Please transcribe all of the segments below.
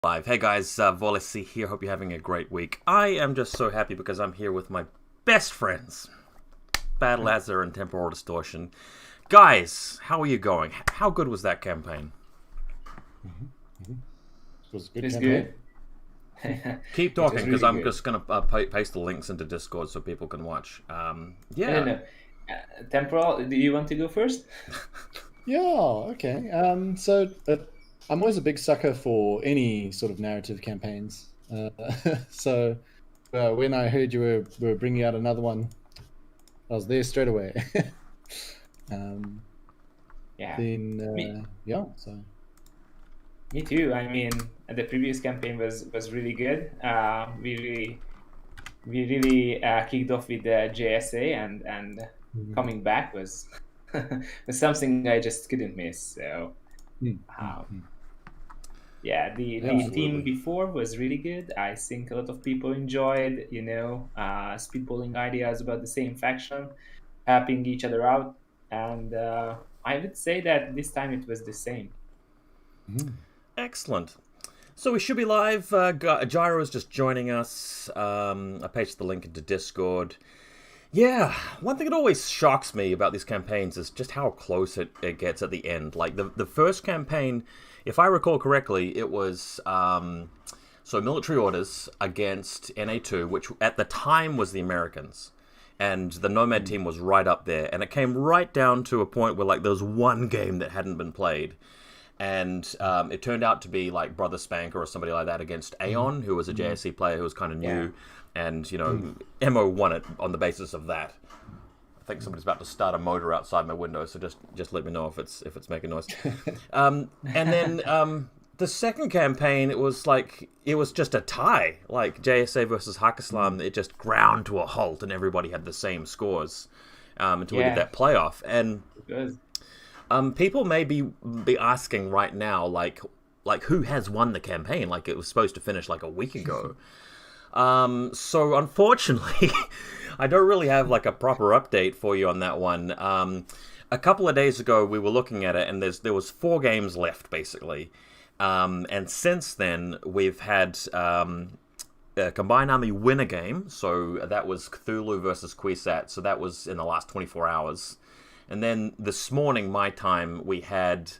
Live. Hey guys, Vaulsc here. Hope you're having a great week. I am just so happy because I'm here with my best friends, Badlazzor and TemporalDistortion. Guys, how are you going? How good was that campaign? It was a good It's campaign. good. Keep It was talking because really I'm good. just going to paste the links into Discord so people can watch. No, Yeah. no. Temporal, do you want to go first? Yeah, okay. I'm always a big sucker for any sort of narrative campaigns. So when I heard you were bringing out another one, I was there straight away. um, Yeah, then me, yeah, so me too. I mean, the previous campaign was really good. We really kicked off with the JSA, and Mhm. coming back was was something I just couldn't miss. So Mm, mm, um, mm. yeah, the Yeah, team Absolutely. before was really good. I think a lot of people enjoyed, speedballing ideas about the same faction, helping each other out, and I would say that this time it was the same. mhm. Excellent. So we should be live. Gyro is just joining us. I pasted the link into Discord. Yeah, one thing that always shocks me about these campaigns is just how close it gets at the end. Like the first campaign, if I recall correctly, it was so military orders against NA2, which at the time was the Americans. And the Nomad team was right up there. And it came right down to a point where like there was one game that hadn't been played. And it turned out to be like Brother Spanker or somebody like that against Mhm. Aeon, who was a Mhm. JSC player who was kind of Yeah. new, and Mm. Mo won it on the basis of that. I think somebody's about to start a motor outside my window, so just let me know if it's making noise. And then the second campaign, it was just a tie, like JSA versus Hakislam. It just ground to a halt, and everybody had the same scores until we did Yeah, that playoff. And it was. people may be asking right now, like who has won the campaign? Like it was supposed to finish like a week ago. So unfortunately, I don't really have like a proper update for you on that one. A couple of days ago, we were looking at it, and there was 4 games left basically. And since then, we've had Combined Army win a game. So that was Cthulhu versus Kwisatz. So that was in the last 24 hours. And then this morning, my time, we had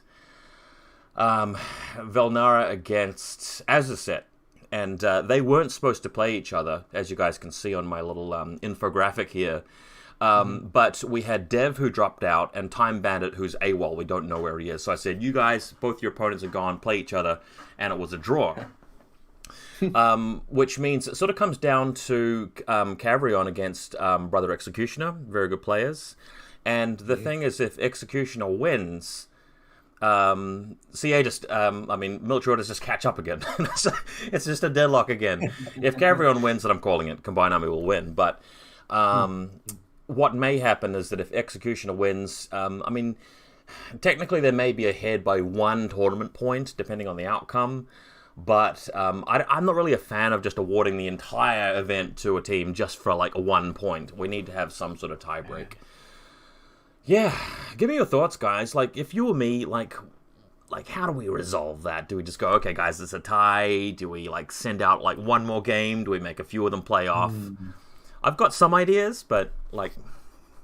Velnara against Azuset. And they weren't supposed to play each other, as you guys can see on my little infographic here. But we had Dev, who dropped out, and Time Bandit, who's AWOL. We don't know where he is. So I said, you guys, both your opponents are gone, play each other. And it was a draw. Which means it sort of comes down to Cavrion against Brother Executioner. Very good players. And the thing is, if Executioner wins, CA just, military orders just catch up again. It's just a deadlock again. If Cavrion wins, then I'm calling it. Combined Army will win. But what may happen is that if Executioner wins, technically they may be ahead by 1 tournament point, depending on the outcome. But I'm not really a fan of just awarding the entire event to a team just for like 1 point. We need to have some sort of tiebreak. Yeah, give me your thoughts, guys. Like, if you were me, like how do we resolve that? Do we just go, okay, guys, it's a tie? Do we like send out like 1 more game? Do we make a few of them play off? Mm. I've got some ideas, but like,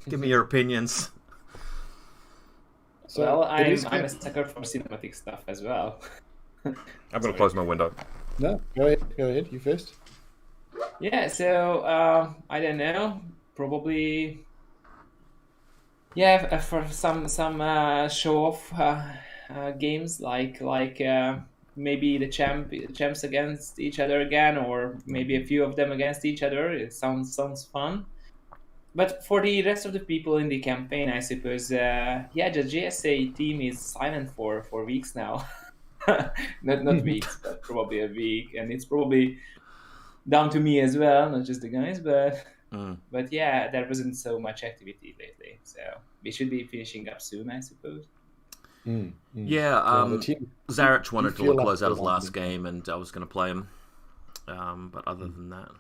give me your opinions. So Well, it I'm is I'm kind a sucker for cinematic stuff as well. I'm gonna Sorry. close my window. no. Go ahead. Go ahead. You first. Yeah, so I don't know. Probably, yeah, for some show off games like maybe the champs against each other again, or maybe a few of them against each other. It sounds fun. But for the rest of the people in the campaign, I suppose, yeah, the GSA team is silent for weeks now. Not weeks, but probably a week, and it's probably down to me as well, not just the guys. But Mm. but yeah, there wasn't so much activity lately, so we should be finishing up soon, I suppose. Mm, mm. Yeah, Yeah, the team. Zarich You wanted to feel like close out they're his last wanting. game, and I was gonna play him. But other Mm, than that,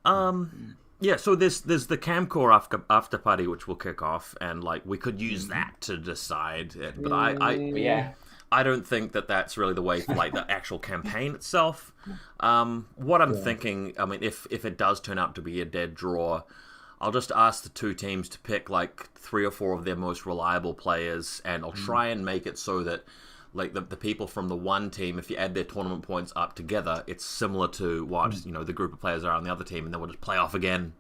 mm, yeah. So there's the Camcore after party which will kick off, and like we could use Mm-hmm. that to decide it. But But yeah, I don't think that that's really the way for like the actual campaign itself. What I'm thinking, I mean, if it does turn out to be a dead draw, I'll just ask the two teams to pick like 3 or 4 of their most reliable players, and I'll try and make it so that like the people from the one team, if you add their tournament points up together, it's similar to what the group of players are on the other team, and then we'll just play off again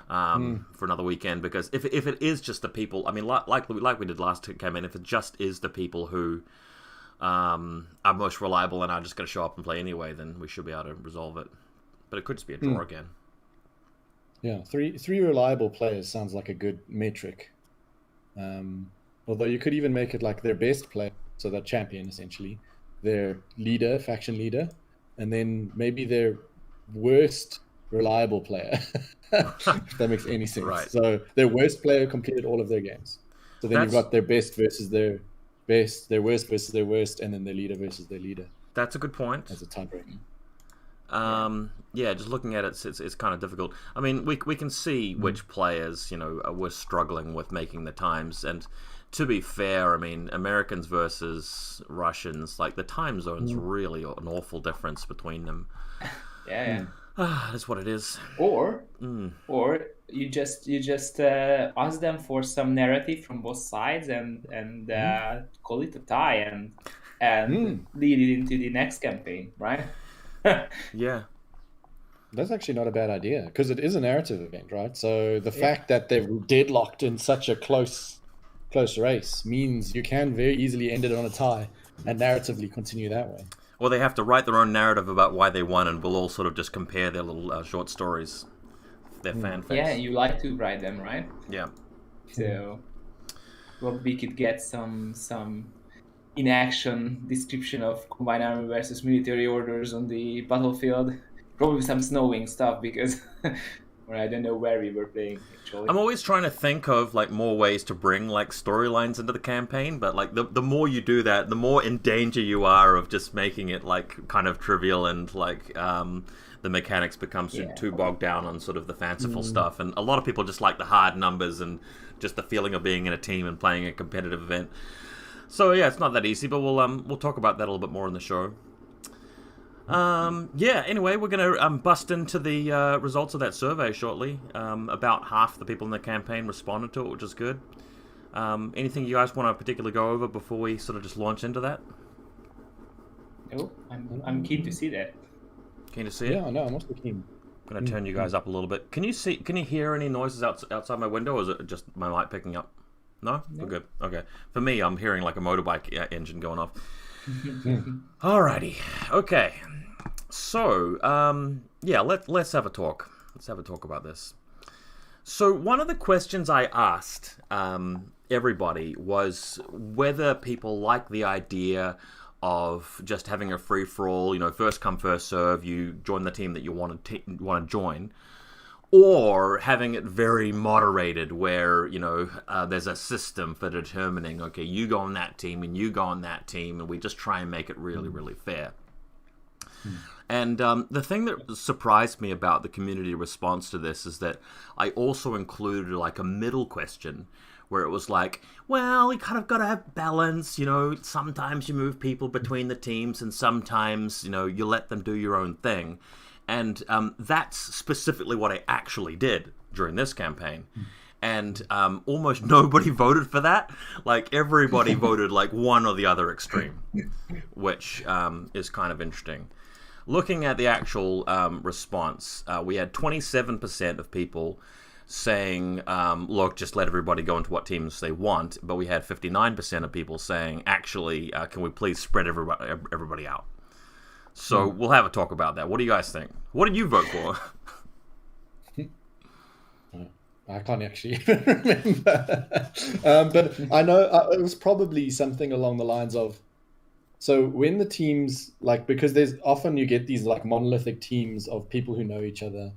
for another weekend. Because if it is just the people, I mean, like we did last campaign, if it just is the people who are most reliable and are just going to show up and play anyway, then we should be able to resolve it. But it could just be a draw again. Yeah, three reliable players sounds like a good metric. Although you could even make it like their best player, so their champion essentially, their leader, faction leader, and then maybe their worst reliable player, if that makes any sense. Right. So their worst player completed all of their games. So then you've got their best versus their best, their worst versus their worst, and then their leader versus their leader. That's a good point. As a tiebreaker. Yeah, just looking at it, it's kind of difficult. I mean, we can see which players, were struggling with making the times. And to be fair, I mean, Americans versus Russians, like the time zone's really an awful difference between them. Yeah. That's what it is. Or you just ask them for some narrative from both sides and call it a tie and lead it into the next campaign, right? Yeah. That's actually not a bad idea, because it is a narrative event, right? So the fact that they're deadlocked in such a close race means you can very easily end it on a tie and narratively continue that way. Well, they have to write their own narrative about why they won, and we'll all sort of just compare their little short stories, their fan face. Yeah, you like to write them, right? Yeah. So, well, we could get some in-action description of combined army versus military orders on the battlefield. Probably some snowing stuff, because or I don't know where we were playing actually. I'm always trying to think of like more ways to bring like storylines into the campaign, but like the more you do that, the more in danger you are of just making it like kind of trivial, and like the mechanics become too bogged down on sort of the fanciful stuff. And a lot of people just like the hard numbers and just the feeling of being in a team and playing a competitive event. So yeah, it's not that easy, but we'll talk about that a little bit more in the show. Anyway, we're going to bust into the results of that survey shortly. About half the people in the campaign responded to it, which is good. Anything you guys want to particularly go over before we sort of just launch into that? No, I'm keen to see that. Keen to see it? Yeah, no, I'm also keen. I'm going to turn you guys up a little bit. Can you hear any noises outside my window, or is it just my mic picking up? No? We're good. Okay. For me, I'm hearing like a motorbike engine going off. Alrighty. Okay. So, let's have a talk. Let's have a talk about this. So, one of the questions I asked everybody was whether people like the idea of just having a free-for-all, first come, first serve, you join the team that you want to join, or having it very moderated where, there's a system for determining, okay, you go on that team and you go on that team, and we just try and make it really, really fair. And the thing that surprised me about the community response to this is that I also included like a middle question where it was like, well, you kind of got to have balance, sometimes you move people between the teams and sometimes, you let them do your own thing. And that's specifically what I actually did during this campaign. And almost nobody voted for that. Like, everybody voted like one or the other extreme, which is kind of interesting. Looking at the actual response, we had 27% of people saying, look, just let everybody go into what teams they want. But we had 59% of people saying, actually, can we please spread everybody out? So we'll have a talk about that. What do you guys think? What did you vote for? I can't actually even remember. But I know it was probably something along the lines of, so when the teams, like, because there's often you get these like monolithic teams of people who know each other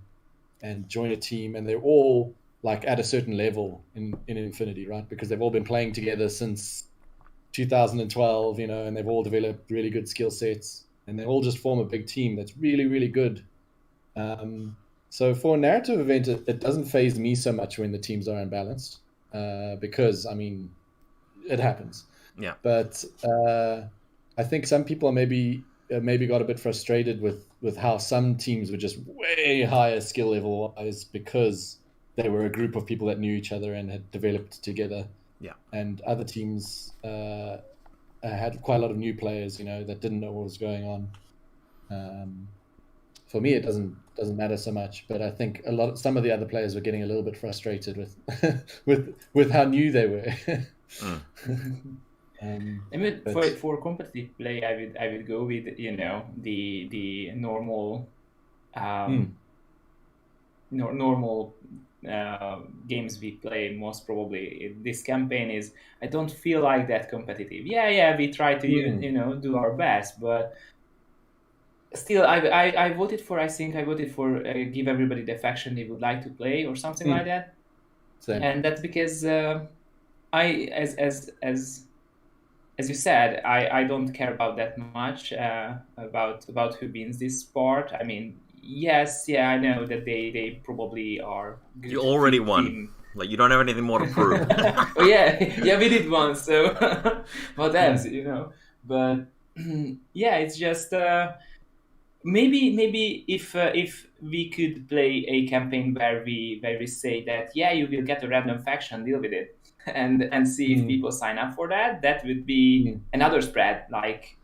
and join a team, and they're all like at a certain level in Infinity, right? Because they've all been playing together since 2012, and they've all developed really good skill sets. And they all just form a big team that's really, really good. So for a narrative event, it doesn't faze me so much when the teams are unbalanced, because, I mean, it happens. Yeah. But I think some people are maybe got a bit frustrated with how some teams were just way higher skill level wise because they were a group of people that knew each other and had developed together. Yeah. And other teams had quite a lot of new players, that didn't know what was going on. For me, it doesn't matter so much, but I think some of the other players were getting a little bit frustrated with with how new they were. I mean, for competitive play, I would go with the normal normal games we play. Most probably, this campaign is. I don't feel like that competitive. Yeah, we try to do our best, but still, I voted for. I think I voted for give everybody the faction they would like to play or something like that. Same. And that's because as you said, I don't care about that much about who wins this part. I mean, yes, yeah, I know that they probably are good. You already won. Team. Like, you don't have anything more to prove. Oh yeah, we did one. So what else, But yeah, it's just maybe if we could play a campaign where we say that you will get a random faction, deal with it. And see if people sign up for that. That would be another spread. Like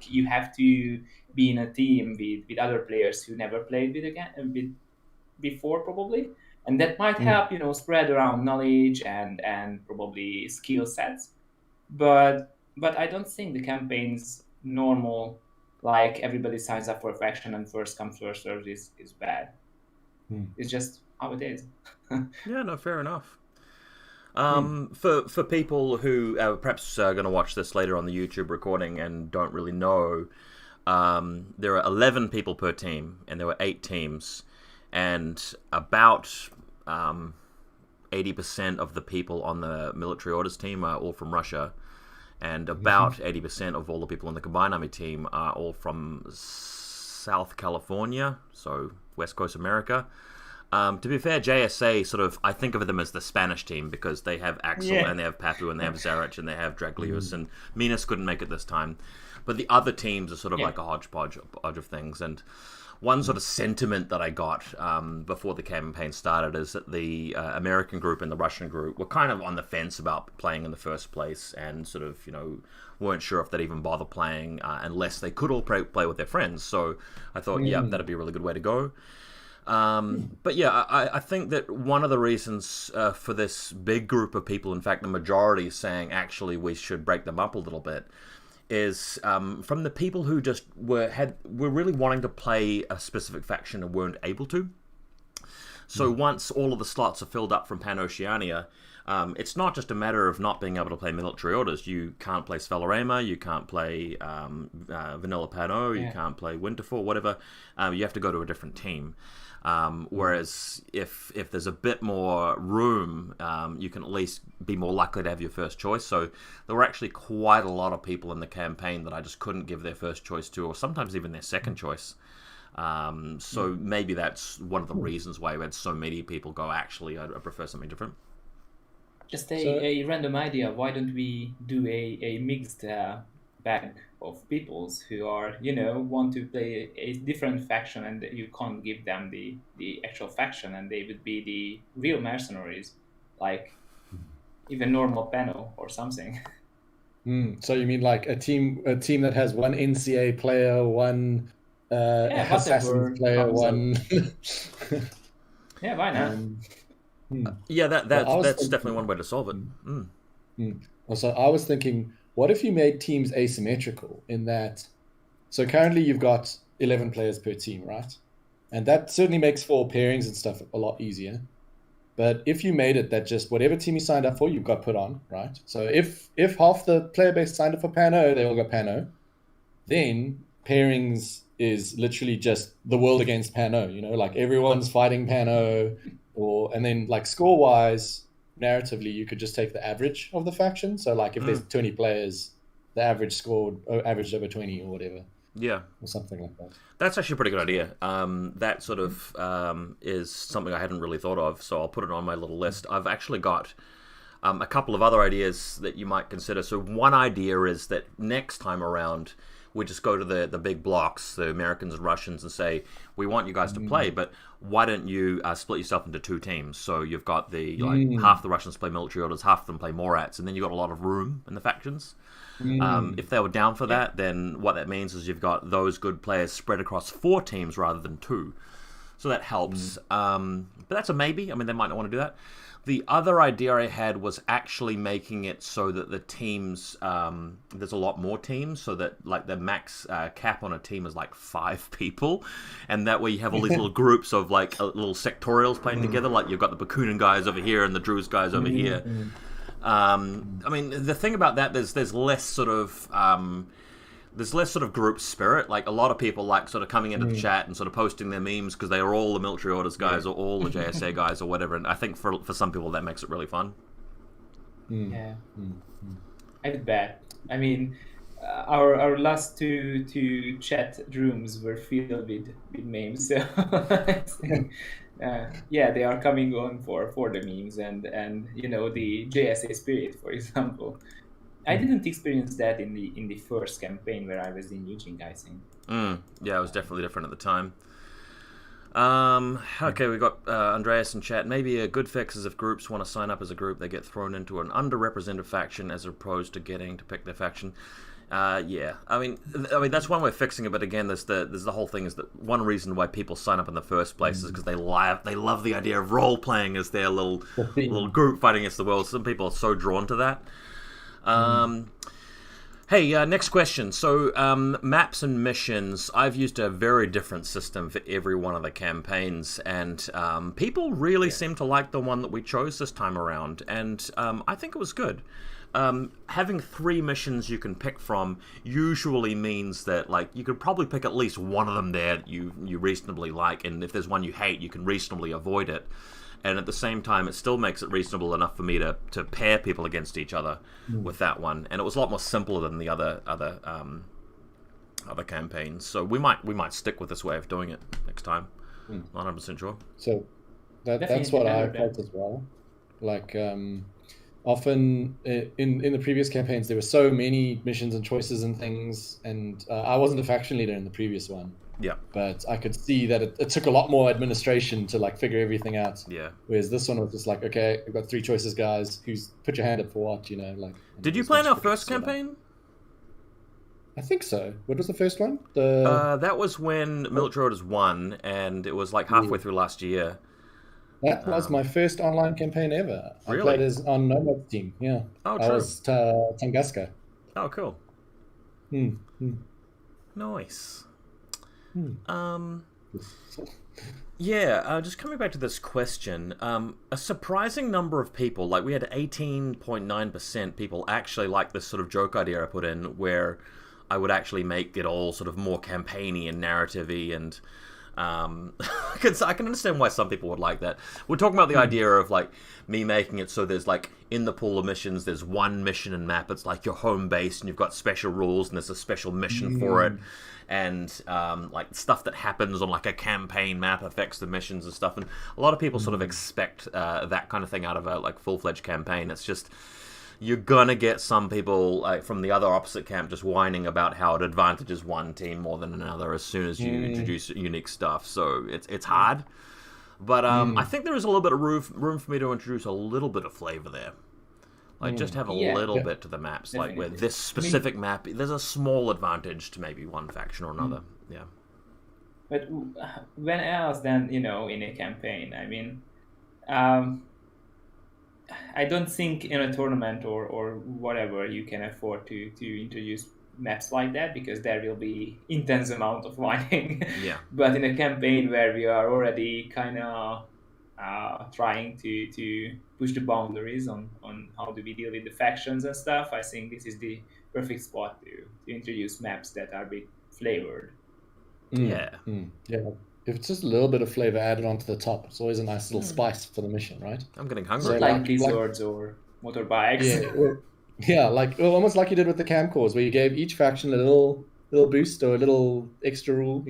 you have to be in a team with other players who never played with before, probably, and that might help spread around knowledge and probably skill sets. But I don't think the campaign's normal. Like everybody signs up for a faction and first come first served is bad. It's just how it is. Yeah, no, fair enough. For people who perhaps are going to watch this later on the YouTube recording and don't really know, there are 11 people per team, and there were 8 teams, and about 80% of the people on the military orders team are all from Russia, and about 80% of all the people on the Combined Army team are all from South California, so West Coast America. To be fair, JSA sort of, I think of them as the Spanish team because they have Axel and they have Papu and they have Zarich and they have Draglius and Minas couldn't make it this time. But the other teams are sort of like a hodgepodge of things. And one sort of sentiment that I got before the campaign started is that the American group and the Russian group were kind of on the fence about playing in the first place and sort of, weren't sure if they'd even bother playing unless they could all play with their friends. So I thought, that'd be a really good way to go. But yeah, I think that one of the reasons for this big group of people, in fact the majority saying actually we should break them up a little bit, is from the people who just were really wanting to play a specific faction and weren't able to. So once all of the slots are filled up from Pan-Oceania, it's not just a matter of not being able to play military orders. You can't play Svelorema, you can't play Vanilla Pano, you can't play Winterfell, whatever. You have to go to a different team. Whereas if there's a bit more room, you can at least be more likely to have your first choice. So there were actually quite a lot of people in the campaign that I just couldn't give their first choice to, or sometimes even their second choice. So maybe that's one of the reasons why we had so many people go, actually, I prefer something different. Just a random idea. Why don't we do a mixed bag of peoples who are, want to play a different faction, and you can't give them the actual faction, and they would be the real mercenaries, like even normal Pano or something. So you mean like a team that has one NCA player, one assassin player, one. Yeah, why not? Yeah, that's definitely one way to solve it. Also, I was thinking, what if you made teams asymmetrical in that? So currently you've got 11 players per team, right? And that certainly makes for pairings and stuff a lot easier. But if you made it that just whatever team you signed up for, you've got put on, right? So if half the player base signed up for Pano, they all got Pano. Then pairings is literally just the world against Pano, like everyone's fighting Pano. And then like score-wise, narratively, you could just take the average of the faction. So like if there's 20 players, the average averaged over 20 or whatever. Yeah. Or something like that. That's actually a pretty good idea. That sort of is something I hadn't really thought of, so I'll put it on my little list. I've actually got A couple of other ideas that you might consider. So one idea is that next time around, we just go to the big blocks, the Americans and Russians, and say, we want you guys to play, but why don't you split yourself into 2 teams? So you've got half the Russians play military orders, half of them play Morats, and then you've got a lot of room in the factions. If they were down for that, then what that means is you've got those good players spread across 4 teams rather than 2. So that helps. But that's a maybe. I mean, they might not want to do that. The other idea I had was actually making it so that the teams, there's a lot more teams, so that like the max cap on a team is like 5 people, and that way you have all these little groups of like little sectorials playing together. Like you've got the Bakunin guys over here and the Druze guys over here. I mean, the thing about that, there's less sort of group spirit. Like a lot of people like sort of coming into the chat and sort of posting their memes because they are all the military orders guys or all the JSA guys or whatever. And I think for some people that makes it really fun. Yeah, I did that. I mean, our last two chat rooms were filled with memes. So I think, they are coming on for the memes and the JSA spirit, for example. I didn't experience that in the first campaign where I was in Eugene, I think. Yeah, it was definitely different at the time. Okay, we got Andreas in chat. Maybe a good fix is if groups want to sign up as a group, they get thrown into an underrepresented faction as opposed to getting to pick their faction. Yeah, I mean that's one way of fixing it. But again, there's the whole thing is that one reason why people sign up in the first place is because they love the idea of role playing as their little group fighting against the world. Some people are so drawn to that. Hey, next question. So, maps and missions. I've used a very different system for every one of the campaigns, and people really seem to like the one that we chose this time around, and I think it was good. Having 3 missions you can pick from usually means that like you could probably pick at least one of them there that you reasonably like, and if there's one you hate, you can reasonably avoid it. And at the same time, it still makes it reasonable enough for me to pair people against each other with that one. And it was a lot more simpler than the other campaigns. So we might stick with this way of doing it next time. Not 100% sure. So that's what I felt as well. Like often in the previous campaigns, there were so many missions and choices and things, and I wasn't a faction leader in the previous one. Yeah, but I could see that it took a lot more administration to like figure everything out. Yeah. Whereas this one was just like, okay, we've got 3 choices, guys. Who's put your hand up for what? Like. Did you play in our first campaign? I think so. What was the first one? That was when Military Orders 1, and it was like halfway through last year. That was my first online campaign ever. Really? I played as on Nomad's team. Yeah. Oh, true. I was Tunguska. Oh, cool. Nice. Just coming back to this question, a surprising number of people, like we had 18.9% people actually like this sort of joke idea I put in, where I would actually make it all sort of more campaigny and narrative-y, and I can understand why some people would like that. We're talking about the idea of like me making it so there's like in the pool of missions there's one mission and map, it's like your home base, and you've got special rules and there's a special mission for it. And like stuff that happens on like a campaign map affects the missions and stuff. And a lot of people sort of expect that kind of thing out of a like full-fledged campaign. It's just you're gonna get some people like from the other opposite camp just whining about how it advantages one team more than another as soon as you introduce unique stuff. So it's hard. But I think there is a little bit of room for me to introduce a little bit of flavor there. Like, just have a little bit to the maps. Definitely. Like, where this specific map, there's a small advantage to maybe one faction or another. Yeah. But when else then, in a campaign? I mean, I don't think in a tournament or whatever you can afford to introduce maps like that, because there will be intense amount of whining. Yeah. But in a campaign where we are already kind of trying to push the boundaries on how do we deal with the factions and stuff, I think this is the perfect spot to introduce maps that are a bit flavored. Yeah. If it's just a little bit of flavor added onto the top, it's always a nice little spice for the mission, right? I'm getting hungry. So like blizzards or motorbikes. Yeah, like almost like you did with the camp cores, where you gave each faction a little boost or a little extra rule,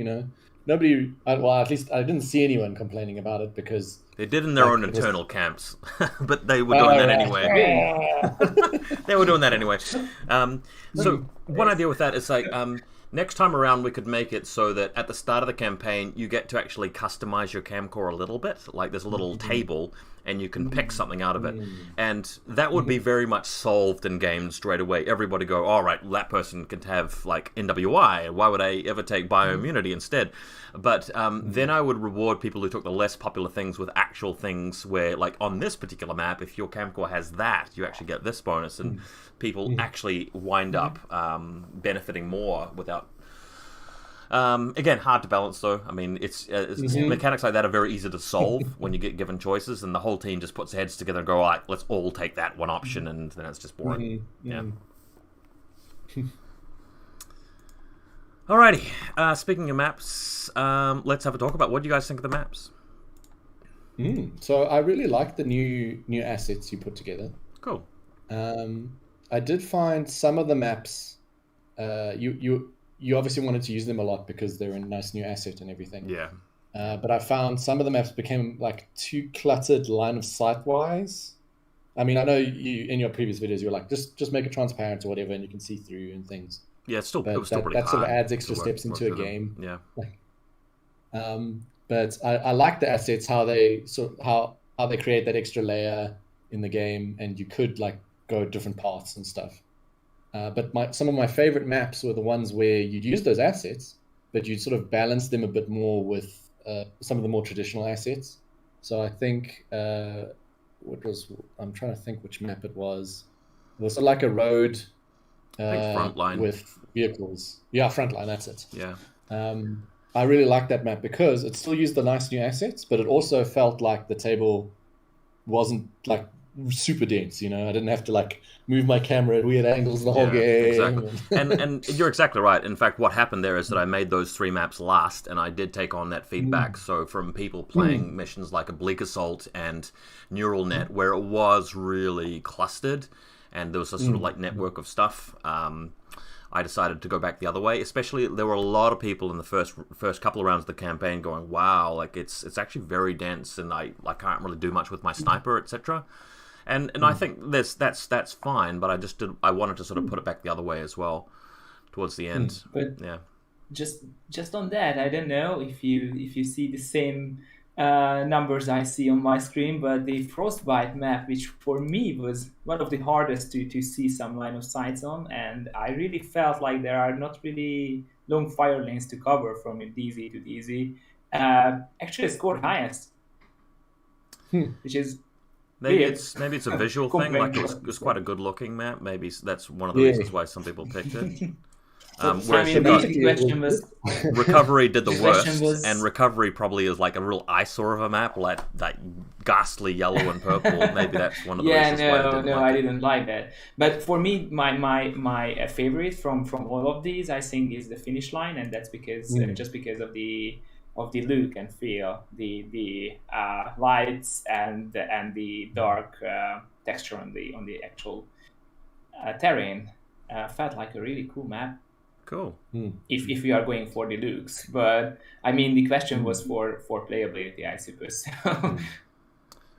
nobody. Well, at least I didn't see anyone complaining about it because They did in their like own it was. internal camps, but they were Oh, doing that anyway. right. They were doing that anyway. So Mm. one idea with that is like next time around we could make it so that at the start of the campaign you get to actually customize your camcore a little bit. Like there's a little table and you can pick something out of it, and that would be very much solved in game straight away. Everybody go, all right, that person could have like NWI. Why would I ever take bioimmunity instead? But then I would reward people who took the less popular things with actual things where, like on this particular map, if your camcore has that, you actually get this bonus, and people actually wind up benefiting more without. Again, hard to balance though. I mean, it's mechanics like that are very easy to solve when you get given choices, and the whole team just puts their heads together and go, all right, let's all take that one option, and then it's just boring. Yeah. Alrighty. Speaking of maps, let's have a talk about what do you guys think of the maps. So I really like the new assets you put together. Cool. I did find some of the maps. You obviously wanted to use them a lot because they're a nice new asset and everything. Yeah. But I found some of the maps became like too cluttered line of sight wise. I mean, I know you in your previous videos you were like just make it transparent or whatever, and you can see through and things. Yeah, it was still But pretty that sort of hard adds extra to steps work into a through game. them. Yeah. But I like the assets, how they create that extra layer in the game, and you could like go different paths and stuff. But some of my favorite maps were the ones where you'd use those assets, but you'd sort of balance them a bit more with some of the more traditional assets. So I think I'm trying to think which map it was. It was like a road Frontline with vehicles. Yeah, Frontline, that's it. Yeah. I really liked that map because it still used the nice new assets, but it also felt like the table wasn't like super dense. I didn't have to like move my camera at weird angles the whole game. Exactly. and you're exactly right. In fact, what happened there is that I made those 3 maps last, and I did take on that feedback. So from people playing missions like Oblique Assault and Neural Net, where it was really clustered, and there was a sort of like network of stuff. I decided to go back the other way. Especially, there were a lot of people in the first couple of rounds of the campaign going, "Wow, like it's actually very dense, and I can't really do much with my sniper, etc." And I think that's fine, but I wanted to sort of put it back the other way as well, towards the end. But yeah. Just on that, I don't know if you see the same numbers I see on my screen, but the Frostbite map, which for me was one of the hardest to see some line of sights on, and I really felt like there are not really long fire lanes to cover from DZ to DZ, actually scored highest, which is maybe it's a visual thing. Like it was quite a good looking map. Maybe that's one of the reasons why some people picked it. The question was Recovery did the worst, and Recovery probably is like a real eyesore of a map, like ghastly yellow and purple. Maybe that's one of the reasons why I didn't like that. But for me, my favorite from all of these, I think, is the finish line, and that's because just because of the look and feel, the lights and the dark texture on the actual terrain. Felt like a really cool map. Cool. If we are going for the looks, but I mean the question was for playability, I suppose.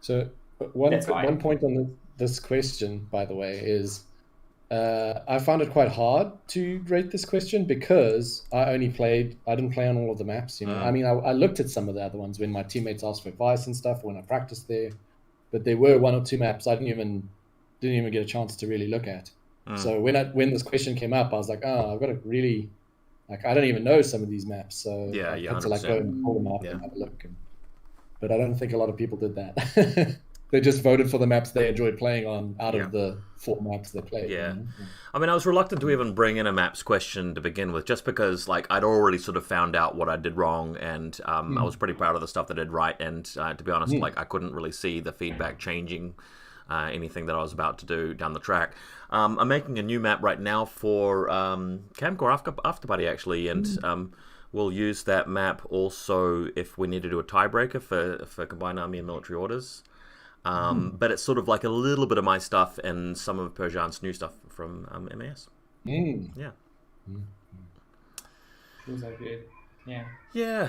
So one point on this question, by the way, is I found it quite hard to rate this question because I didn't play on all of the maps. I mean, I looked at some of the other ones when my teammates asked for advice and stuff when I practiced there, but there were 1 or 2 maps I didn't even get a chance to really look at. So when this question came up, I was like, I've got to really, like, I don't even know some of these maps. So I had to like go and pull them up and have a look. But I don't think a lot of people did that. They just voted for the maps they enjoyed playing on out of the 4 maps they played. Yeah. I mean, I was reluctant to even bring in a maps question to begin with, just because like I'd already sort of found out what I did wrong, and I was pretty proud of the stuff that I did right. And to be honest, like I couldn't really see the feedback changing anything that I was about to do down the track. I'm making a new map right now for Camcore Afterbuddy, actually, and we'll use that map also if we need to do a tiebreaker for Combined Army and Military Orders. But it's sort of like a little bit of my stuff and some of Perjan's new stuff from MAS. Yeah. Those are good. Yeah. Yeah.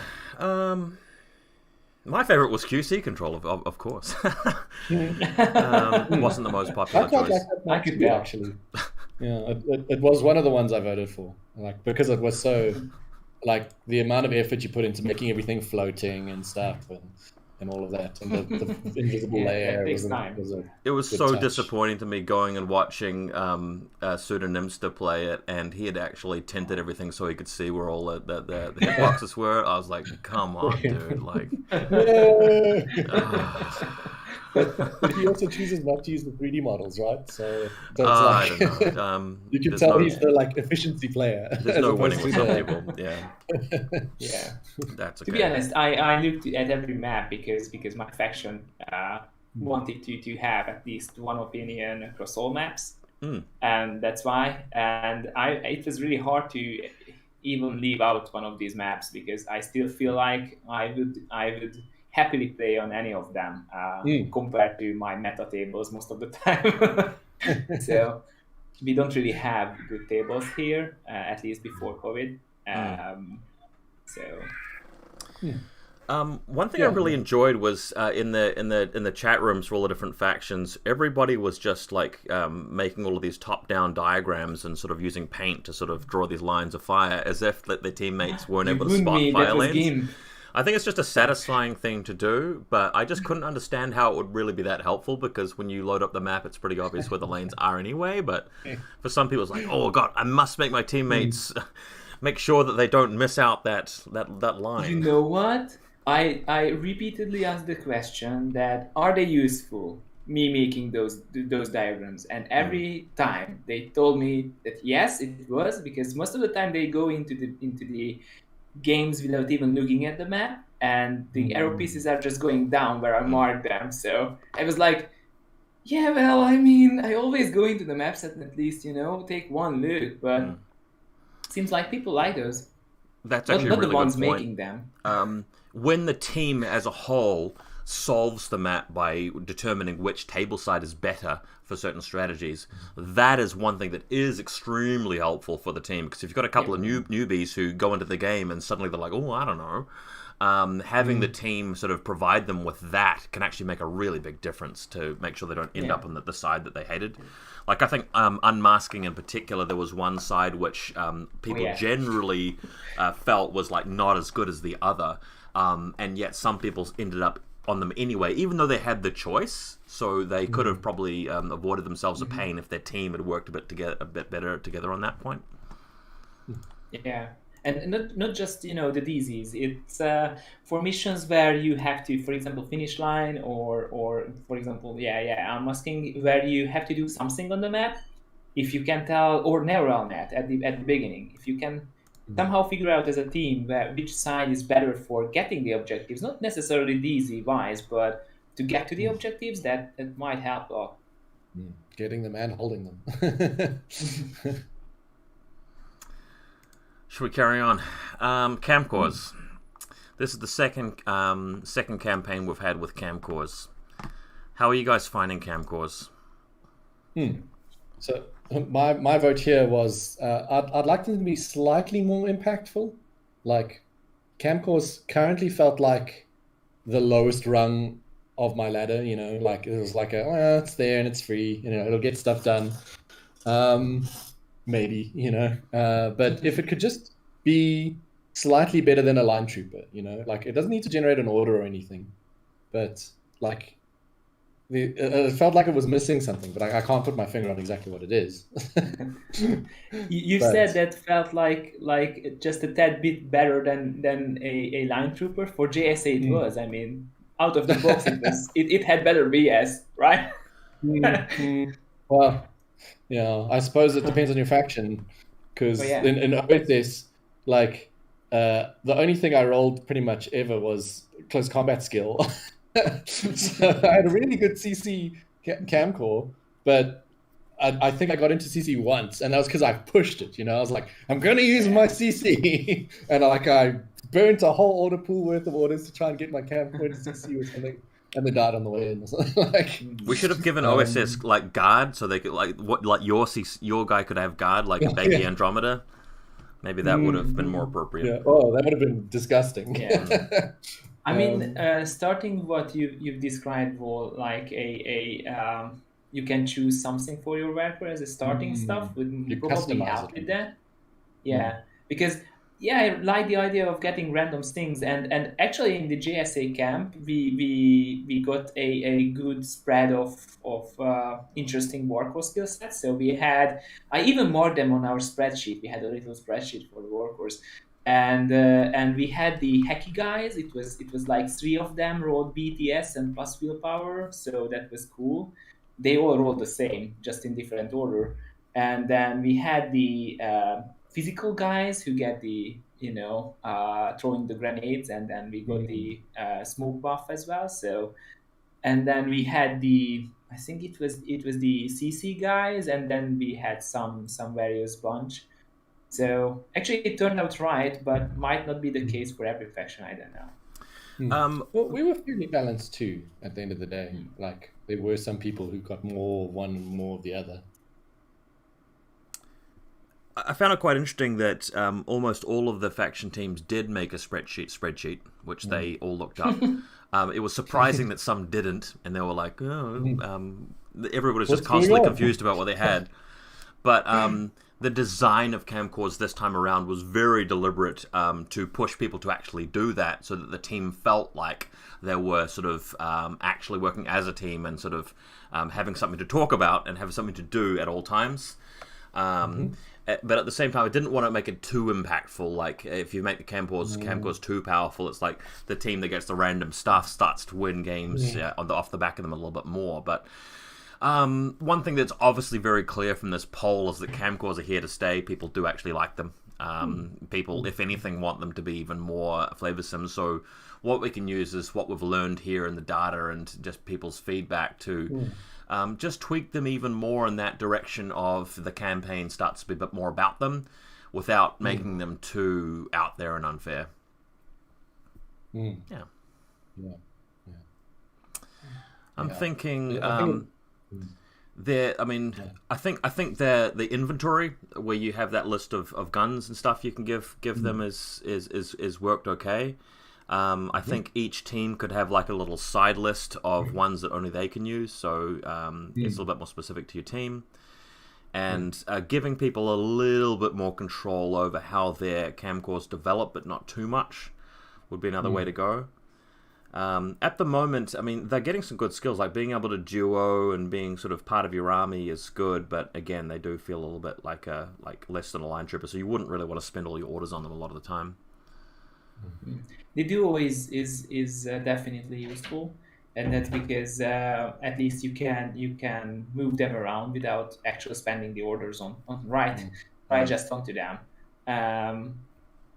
My favorite was QC control, of course. Wasn't the most popular I quite choice. like that I map could too, tell. actually. Yeah, it was one of the ones I voted for, like because it was so, like the amount of effort you put into making everything floating and stuff, and all of that, and the invisible Yeah, that layer takes was time. a It was good so touch. disappointing to me going and watching Pseudonymster play it, and he had actually tinted everything so he could see where all the hitboxes were. I was like, come on, dude. Like, No! But he also chooses not to use the 3D models, right? So that's I like don't know. you can There's tell no, he's the like efficiency player there's as no opposed winning with some to people. Yeah, Yeah. that's To be okay. honest, I looked at every map because my faction wanted to have at least one opinion across all maps, and that's why. And it was really hard to even leave out one of these maps because I still feel like I would happily play on any of them compared to my meta tables most of the time. So we don't really have good tables here, at least before COVID. So One thing I Yeah, really yeah. enjoyed was in the chat rooms for all the different factions. Everybody was just like making all of these top-down diagrams and sort of using paint to sort of draw these lines of fire, as if that their teammates weren't you able to ruined spot me. fire That was lanes. game. I think it's just a satisfying thing to do, but I just couldn't understand how it would really be that helpful because when you load up the map, it's pretty obvious where the lanes are anyway. But for some people, it's like, oh god, I must make my teammates make sure that they don't miss out that line. You know what? I repeatedly asked the question that are they useful? Me making those diagrams, and every time they told me that yes, it was because most of the time they go into the games without even looking at the map, and the arrow pieces are just going down where I marked them. So I was like, yeah, well, I mean, I always go into the maps and at least take one look, but seems like people like those. That's Not, actually not a the really ones good point. making them. When the team as a whole solves the map by determining which table side is better for certain strategies, that is one thing that is extremely helpful for the team. Because if you've got a couple of newbies who go into the game and suddenly they're like, oh, I don't know, having the team sort of provide them with that can actually make a really big difference to make sure they don't end up on the side that they hated. Like, I think unmasking in particular, there was one side which people generally felt was like not as good as the other, and yet some people ended up on them anyway, even though they had the choice. So they could have probably avoided themselves a pain if their team had worked a bit better together on that point. Yeah. And not just the DZs. It's for missions where you have to, for example, finish line or for example, I'm asking where you have to do something on the map. If you can tell, or neural net at the beginning, if you can somehow figure out as a team which side is better for getting the objectives, not necessarily DZ wise, but to get to the objectives, that might help a lot. Getting them and holding them. Should we carry on? Camcores. This is the second campaign we've had with Camcores. How are you guys finding Camcores? So my vote here was I'd like them to be slightly more impactful. Like Camcores currently felt like the lowest rung of my ladder. Like it was like it's there and it's free. It'll get stuff done. Maybe, but if it could just be slightly better than a line trooper, like it doesn't need to generate an order or anything, but like it felt like it was missing something, but I can't put my finger on exactly what it is. You said that felt like just a tad bit better than a line trooper. For JSA it was. I mean, out of the box it had better BS, right? Well, yeah, I suppose it depends on your faction, because in OSS, like the only thing I rolled pretty much ever was close combat skill. So I had a really good CC Camcore, but I think I got into CC once, and that was because I pushed it. I was like, I'm going to use my CC, and I burnt a whole order pool worth of orders to try and get my Camcore into CC or something. And they died on the way in. We should have given OSS like guard, so they could your guy could have guard like Baby Andromeda. Maybe that would have been more appropriate. Yeah. Oh, that would have been disgusting. Yeah. I mean, starting what you've described, Vol, like you can choose something for your worker as a starting stuff would You probably customize help it. with that. Yeah, because I like the idea of getting random things, and actually in the JSA camp we got a good spread of interesting workhorse skill sets. So I even marked them on our spreadsheet. We had a little spreadsheet for the workhorse. And we had the hacky guys. It was like 3 of them rolled BTS and plus willpower, so that was cool. They all rolled the same, just in different order. And then we had the physical guys who get the throwing the grenades, and then we got the smoke buff as well. So, and then we had I think it was the CC guys, and then we had some various bunch. So actually, it turned out right, but might not be the case for every faction. I don't know. Well, we were fairly balanced too. At the end of the day, like there were some people who got more of one and more of the other. I found it quite interesting that almost all of the faction teams did make a spreadsheet, which they all looked up. It was surprising that some didn't, and they were like, everybody was just constantly confused about what they had. But the design of camcores this time around was very deliberate to push people to actually do that, so that the team felt like they were sort of actually working as a team and sort of having something to talk about and have something to do at all times. But at the same time, I didn't want to make it too impactful. Like, if you make the camcores too powerful, it's like the team that gets the random stuff starts to win games off the back of them a little bit more. But one thing that's obviously very clear from this poll is that camcores are here to stay. People do actually like them. People, if anything, want them to be even more flavoursome. So what we can use is what we've learned here in the data and just people's feedback to just tweak them even more in that direction of the campaign starts to be a bit more about them without making them too out there and unfair. I'm thinking I think the inventory where you have that list of guns and stuff you can give them is worked okay. I think each team could have like a little side list of ones that only they can use, so it's a little bit more specific to your team. And giving people a little bit more control over how their camcores develop, but not too much, would be another way to go. At the moment, I mean, they're getting some good skills, like being able to duo and being sort of part of your army is good, but again, they do feel a little bit like less than a line trooper, so you wouldn't really want to spend all your orders on them a lot of the time. The duo is definitely useful, and that's because at least you can move them around without actually spending the orders on just onto them.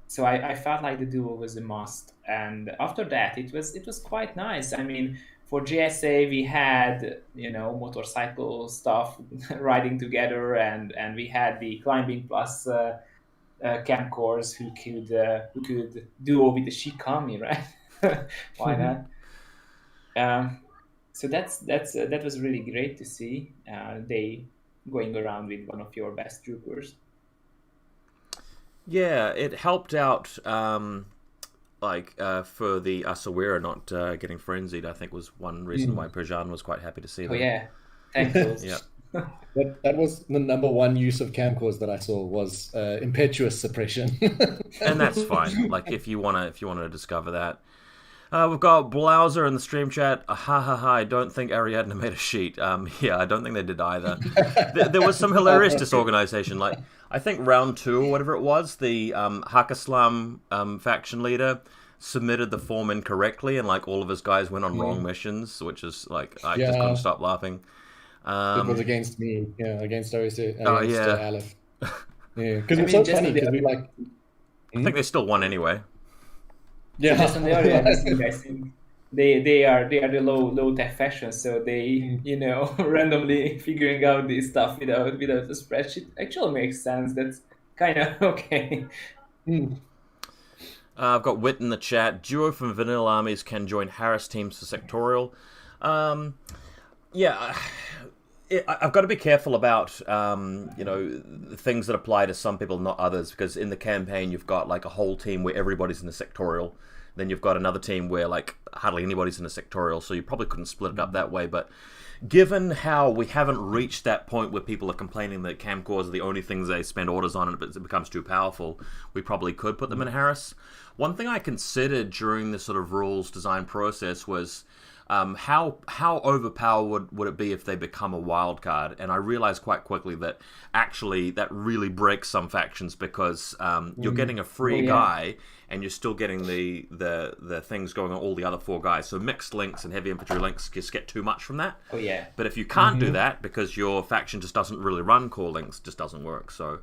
So I felt like the duo was a must, and after that it was quite nice. I mean, for GSA we had motorcycle stuff riding together, and we had the climbing plus camcores who could duo with the Shikami, right? Why not? So that was really great to see. They going around with one of your best troopers. Yeah, it helped out. For the Asawira not getting frenzied, I think was one reason why Persian was quite happy to see them. Oh yeah, thankful. Yeah. That was the number one use of camcores that I saw was impetuous suppression. And that's fine. Like if you wanna discover that. We've got Badlazzor in the stream chat. I don't think Ariadne made a sheet. I don't think they did either. There was some hilarious disorganization. Like I think round 2 or whatever it was, the Hakaslam faction leader submitted the form incorrectly, and like all of his guys went on wrong missions, which is like I just couldn't stop laughing. It was against me, against Aleph. Yeah, because it's so I mean, funny because we like. I think they still won anyway. Yeah, just on the other hand, I think they are the low tech faction, so they randomly figuring out this stuff without a spreadsheet actually makes sense. That's kind of okay. I've got Wit in the chat. Duo from vanilla armies can join Harris teams for sectorial. I've got to be careful about, the things that apply to some people, not others, because in the campaign you've got like a whole team where everybody's in a sectorial. Then you've got another team where like hardly anybody's in a sectorial, so you probably couldn't split it up that way. But given how we haven't reached that point where people are complaining that camcores are the only things they spend orders on and it becomes too powerful, we probably could put them in Harris. One thing I considered during this sort of rules design process was how overpowered would it be if they become a wild card? And I realized quite quickly that actually that really breaks some factions because you're getting a free guy and you're still getting the things going on all the other 4 guys. So mixed links and heavy infantry links just get too much from that. Oh yeah. But if you can't do that because your faction just doesn't really run core links, just doesn't work. So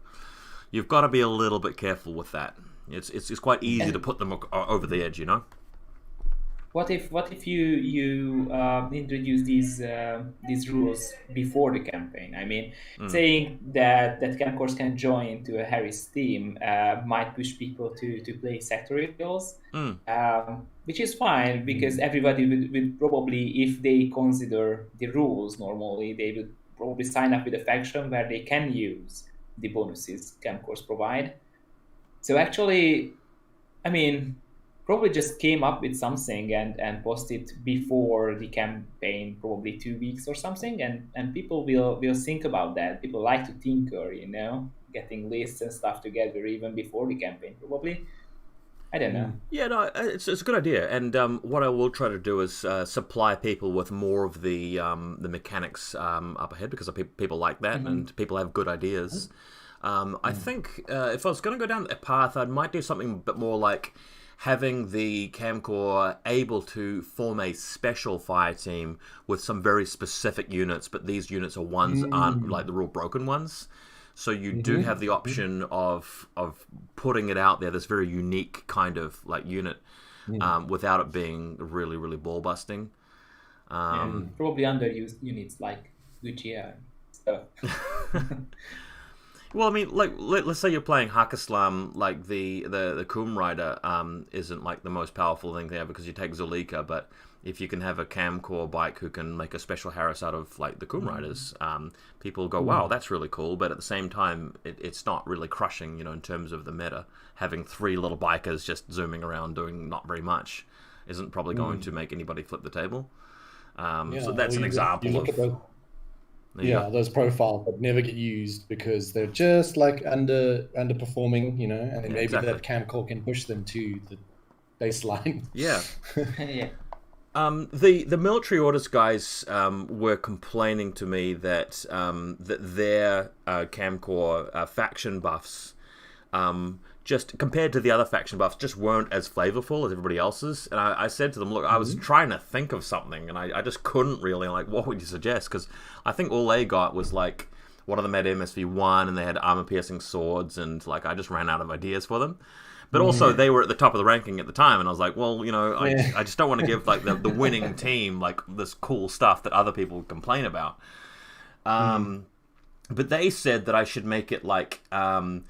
you've got to be a little bit careful with that. It's quite easy to put them over the edge, you know. What if you introduce these rules before the campaign? I mean, saying that camcores can join to a Harris team might push people to play sectorials, which is fine because everybody would probably, if they consider the rules normally, they would probably sign up with a faction where they can use the bonuses camcores provide. So actually, I mean, probably just came up with something and posted before the campaign, probably 2 weeks or something, and people will think about that. People like to tinker, getting lists and stuff together even before the campaign, probably. I don't know. Yeah, no, it's a good idea. And what I will try to do is supply people with more of the mechanics up ahead because people like that and people have good ideas. I think if I was going to go down that path, I might do something a bit more like having the camcore able to form a special fire team with some very specific units, but these units aren't like the real broken ones. So you do have the option of putting it out there, this very unique kind of like unit, without it being really, really ball busting. Probably underused units like Lucia and stuff. Well, I mean, like let's say you're playing Hakislam, like the Kum Rider isn't like the most powerful thing there because you take Zulika, but if you can have a camcore bike who can make a special Harris out of like the Kum Riders, people go, wow, that's really cool. But at the same time, it's not really crushing, in terms of the meta. Having 3 little bikers just zooming around doing not very much isn't probably going to make anybody flip the table. So that's an example of... those profiles that never get used because they're just like underperforming, and then maybe that camcore can push them to the baseline. Yeah. Yeah. The military orders guys were complaining to me that their camcore faction buffs, just compared to the other faction buffs, just weren't as flavorful as everybody else's. And I said to them, look, I was trying to think of something, and I just couldn't really. Like, what would you suggest? Because I think all they got was like one of them had MSV1 and they had armor-piercing swords, and like I just ran out of ideas for them. But also, they were at the top of the ranking at the time, and I was like, well, I just don't want to give like the winning team like this cool stuff that other people complain about. But they said that I should make it like, how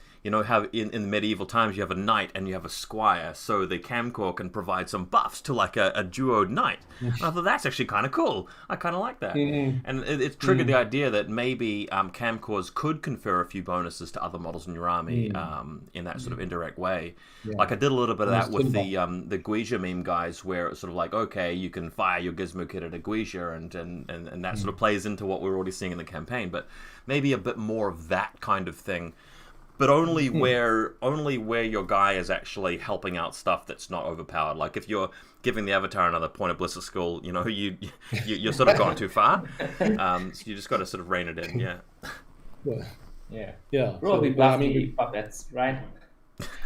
in the medieval times you have a knight and you have a squire, so the camcore can provide some buffs to like a duoed knight. And I thought that's actually kind of cool. I kind of like that. And it triggered the idea that maybe camcores could confer a few bonuses to other models in your army in that sort of indirect way. Yeah. Like I did a little bit of that with the Guija meme guys, where it's sort of like, okay, you can fire your Gizmo kit at a Guija, and that sort of plays into what we're already seeing in the campaign. But maybe a bit more of that kind of thing. But only where your guy is actually helping out stuff that's not overpowered. Like if you're giving the avatar another point of Blister School, you're sort of gone too far. So you just got to sort of rein it in. Yeah. Probably buff the puppets, right?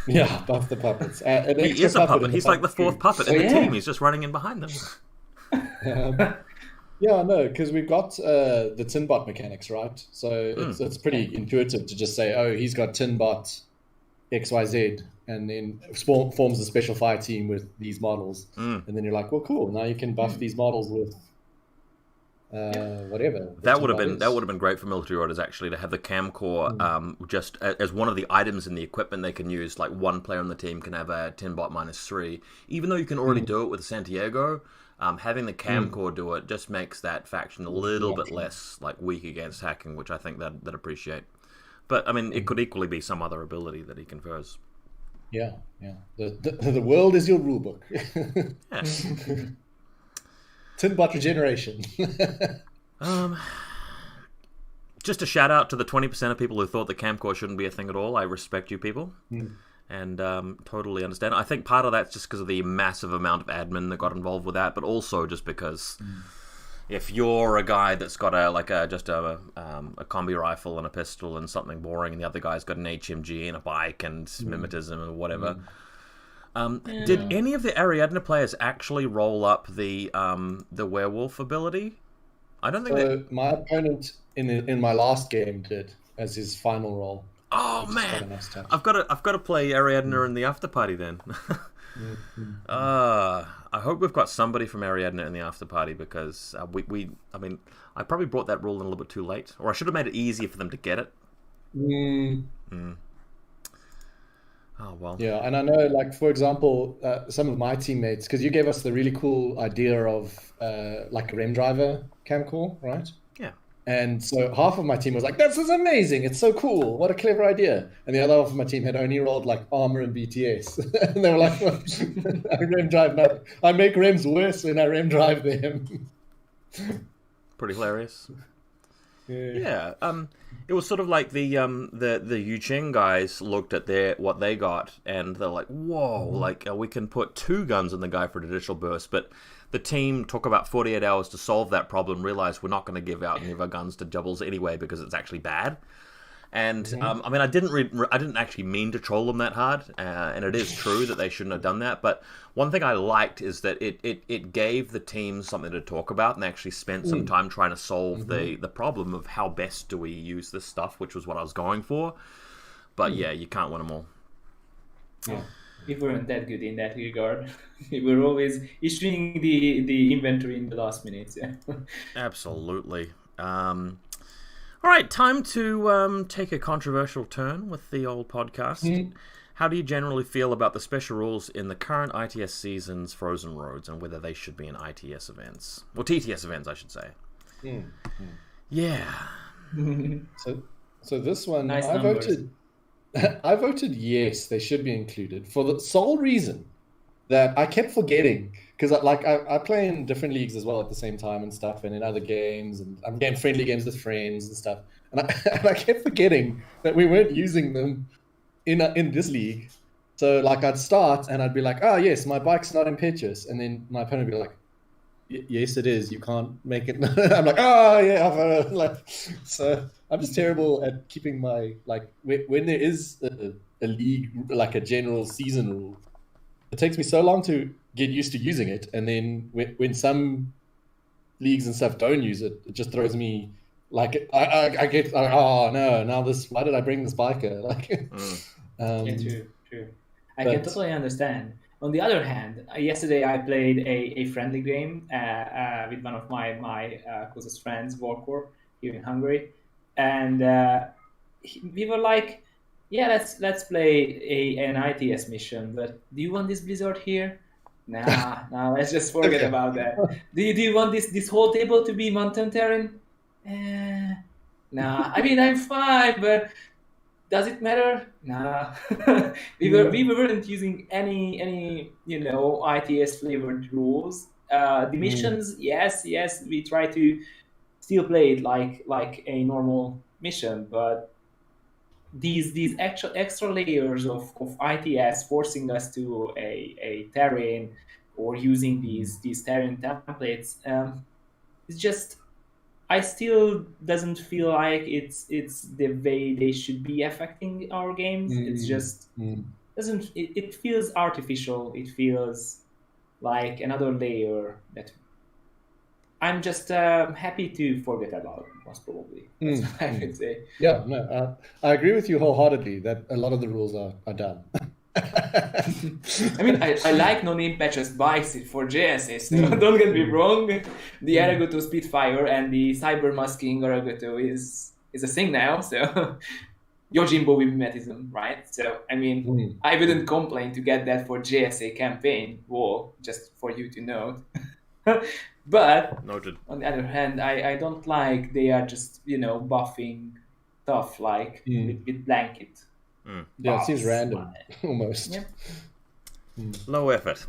Yeah, buff the puppets. He is a puppet. He's like the 4th puppet in the team. He's just running in behind them. Yeah, no, because we've got the Tinbot mechanics, right? So it's pretty intuitive to just say, oh, he's got Tinbot XYZ, and then forms a special fire team with these models. And then you're like, well, cool. Now you can buff these models with whatever. That would have been great for military orders, actually, to have the cam core just as one of the items in the equipment they can use. Like one player on the team can have a 10 bot -3, even though you can already do it with Santiago. Having the cam core do it just makes that faction a little bit less like weak against hacking, which I think they'd appreciate. But I mean, it could equally be some other ability that he confers. Yeah. The world is your rulebook. Yeah. Tinbot regeneration. Just a shout out to the 20% of people who thought the camcore shouldn't be a thing at all. I respect you people, and totally understand. I think part of that's just because of the massive amount of admin that got involved with that, but also just because if you're a guy that's got just a combi rifle and a pistol and something boring, and the other guy's got an HMG and a bike and mimetism or whatever. Did any of the Ariadne players actually roll up the werewolf ability? I don't think my opponent in my last game did as his final roll. Oh man, I've got to play Ariadne in the after party then. I hope we've got somebody from Ariadne in the after party, because I probably brought that rule in a little bit too late, or I should have made it easier for them to get it. Oh, well. Yeah, and I know, like, for example, some of my teammates, because you gave us the really cool idea of like a REM driver camcore, right? Yeah. And so half of my team was like, "This is amazing! It's so cool! What a clever idea!" And the other half of my team had only rolled like armor and BTS, and they were like, well, "I REM drive nothing. I make REMs worse when I REM drive them." Pretty hilarious. Yeah. It was sort of like the Yuching guys looked at what they got, and they're like, "Whoa! Like we can put 2 guns in the guy for an additional burst." But the team took about 48 hours to solve that problem. Realized we're not going to give out any of our guns to doubles anyway because it's actually bad. And I mean, I didn't actually mean to troll them that hard, and it is true that they shouldn't have done that. But one thing I liked is that it gave the team something to talk about, and they actually spent some time trying to solve the problem of how best do we use this stuff, which was what I was going for. But yeah, you can't win them all. Yeah. We weren't that good in that regard. We were always issuing the inventory in the last minutes. Yeah. Absolutely. All right, time to take a controversial turn with the old podcast. How do you generally feel about the special rules in the current ITS season's Frozen Roads, and whether they should be in ITS events? Or TTS events, I should say. Yeah. So this one, Nice I voted yes, they should be included, for the sole reason that I kept forgetting, because I play in different leagues as well at the same time and stuff, and in other games, and I'm getting friendly games with friends and stuff, and I kept forgetting that we weren't using them in this league. So like I'd start and I'd be like, "Oh yes, my bike's not impetuous," and then my opponent would be like, "Yes, it is. You can't make it." I'm like, "Oh yeah," so I'm just terrible at keeping my when there is a league, like a general season rule. It takes me so long to get used to using it, and then when some leagues and stuff don't use it, it just throws me like I get oh no, now this, why did I bring this biker? Yeah, true. I can totally understand. On the other hand, yesterday I played a friendly game with one of my closest friends, Vaulsc, here in Hungary, and we were like, "Yeah, let's play an ITS mission, but do you want this blizzard here? Nah, let's just forget about that. Do you want this whole table to be mountain terrain? Nah. I mean, I'm fine, but does it matter? Nah." we weren't using any ITS flavored rules. The missions, yes, we try to still play it like a normal mission, but these extra layers of ITS forcing us to a terrain, or using these terrain templates, it's just, I still doesn't feel like it's the way they should be affecting our games. It's just doesn't it feels artificial. It feels like another layer that I'm just happy to forget about, most probably. That's what I would say. Yeah, no, I agree with you wholeheartedly that a lot of the rules are dumb. I mean, I like no-name patches bikes for JSA, so don't get me wrong. The Aragoto Spitfire and the Cyber Masking Aragoto is a thing now, so Yojimbo mimetism, right? So, I mean, I wouldn't complain to get that for JSA campaign war, just for you to know. But Noted. on the other hand, I don't like they are just, buffing stuff like with blanket. Yeah, it seems buffs. random, almost. Yeah. Low effort.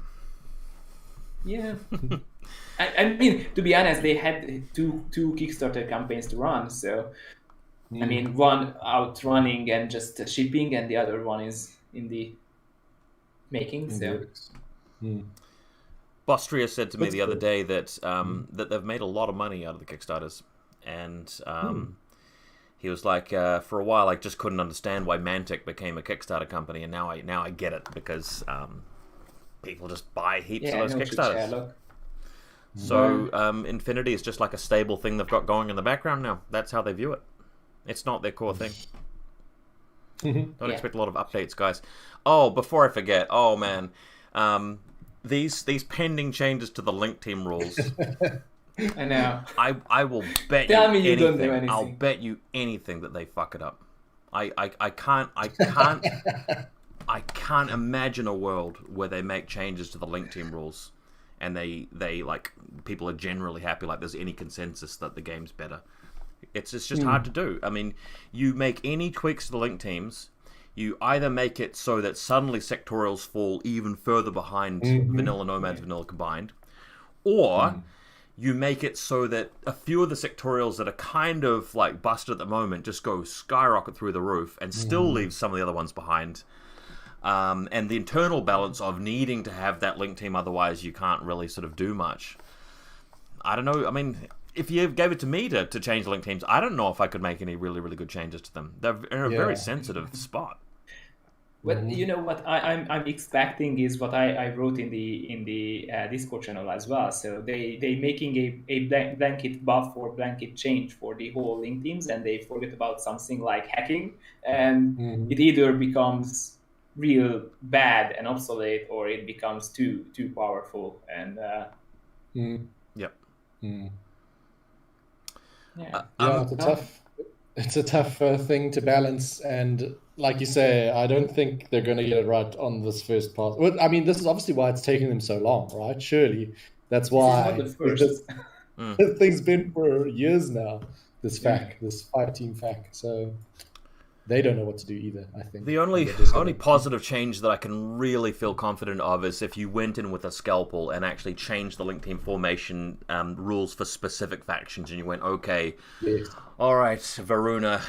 Yeah. I mean, to be honest, they had two Kickstarter campaigns to run, so I mean, one out running and just shipping, and the other one is in the making. So Bostria said to me the other day that that they've made a lot of money out of the Kickstarters, and he was like, for a while I just couldn't understand why Mantic became a Kickstarter company, and now I get it because people just buy heaps of those Kickstarters. So Infinity is just like a stable thing they've got going in the background now. That's how they view it. It's not their core thing. Don't expect a lot of updates, guys. Oh, before I forget, oh man, these pending changes to the Link Team rules. I know. I will bet Tell me you you don't do anything. anything. I'll bet you anything that they fuck it up. I can't imagine a world where they make changes to the Link Team rules and they like people are generally happy, like there's any consensus that the game's better. It's just hard to do. I mean, you make any tweaks to the Link Teams, you either make it so that suddenly sectorials fall even further behind Vanilla Nomads, Vanilla Combined, or you make it so that a few of the sectorials that are kind of like busted at the moment just go skyrocket through the roof and still leave some of the other ones behind. And the internal balance of needing to have that Link Team, otherwise you can't really sort of do much. I don't know. I mean, if you gave it to me to change the Link Teams, I don't know if I could make any really, really good changes to them. They're in a very sensitive spot. Well, you know what I'm expecting is what I wrote in the Discord channel as well. So they making a blanket buff or blanket change for the whole Link Teams, and they forget about something like hacking, and it either becomes real bad and obsolete, or it becomes too powerful. And it's a tough thing to balance, and like you say, I don't think they're going to get it right on this first pass. Well, I mean, this is obviously why it's taking them so long, right? Surely that's why the thing's been for years now. This fight team FAQ, so they don't know what to do either, I think. The only positive change that I can really feel confident of is if you went in with a scalpel and actually changed the Link Team formation rules for specific factions, and you went, okay, all right, Varuna,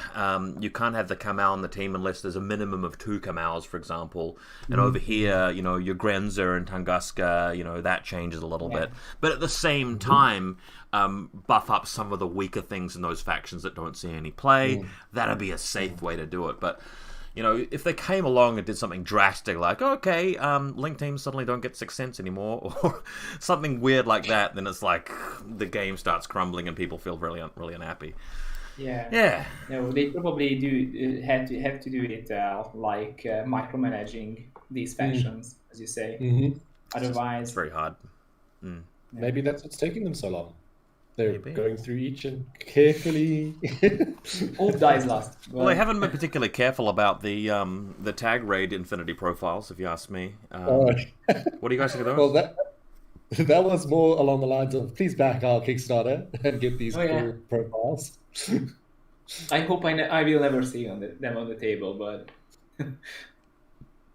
you can't have the Kamau on the team unless there's a minimum of 2 Kamaus, for example. And over here, your Grenzer and Tunguska, that changes a little bit. But at the same time, buff up some of the weaker things in those factions that don't see any play. That'd be a safe way to do it. But if they came along and did something drastic, like okay, Link Teams suddenly don't get 6 cents anymore, or something weird like that, then it's like the game starts crumbling and people feel really unhappy. Yeah. No, they probably have to do it like micromanaging these factions, as you say. Otherwise, it's very hard. Maybe that's what's taking them so long. They're going through each and carefully. All dies last. Well, they haven't been particularly careful about the tag raid Infinity profiles, if you ask me. What do you guys think of those? Well, that was more along the lines of please back our Kickstarter and get these cool profiles. I hope I will never see them on the table, but I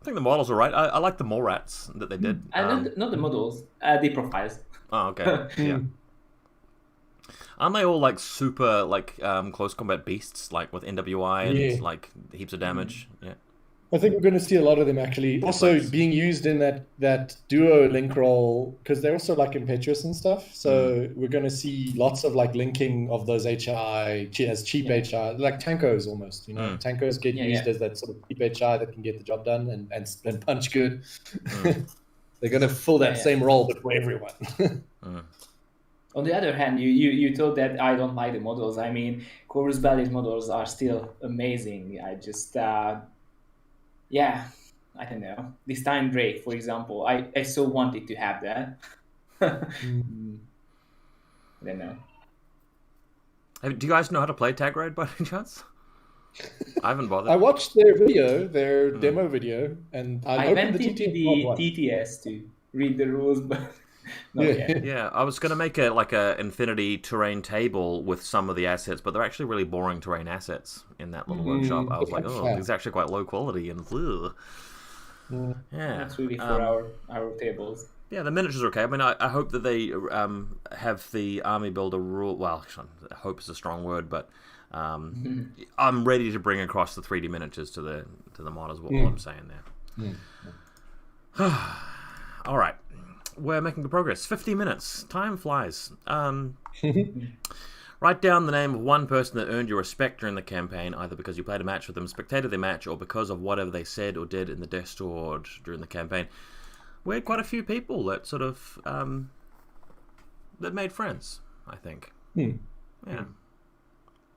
think the models are right. I like the Morats that they did. Not the models, the profiles. Oh, okay. Yeah. Aren't they all like super close combat beasts, like with NWI and like heaps of damage? Yeah. I think we're going to see a lot of them actually also being used in that duo link role, because they're also like impetuous and stuff. So we're going to see lots of like linking of those HI as cheap HI, like tankos almost. Tankos get used as that sort of cheap HI that can get the job done and punch good. They're going to fill that same role, but for everyone. On the other hand, you told that I don't like the models. I mean, Chorus Ballet models are still amazing. I just, I don't know, this time Drake, for example. I so wanted to have that. I don't know. Do you guys know how to play Tag Raid by any chance? I haven't bothered. I watched their video, their demo video, and I went into the TTS to read the rules, but not yet. Yeah, I was going to make a Infinity terrain table with some of the assets, but they're actually really boring terrain assets in that little workshop. I was like, oh, these are actually quite low quality, and yeah. That's really for our tables. Yeah, the miniatures are okay. I mean, I hope that they have the army builder rule. Well, hope is a strong word, but I'm ready to bring across the 3D miniatures to the mod as well. What I'm saying there. All right, we're making good progress. 50 minutes. Time flies. Write down the name of one person that earned your respect during the campaign, either because you played a match with them, spectated their match, or because of whatever they said or did in the Discord during the campaign. We had quite a few people that sort of that made friends, I think. Yeah.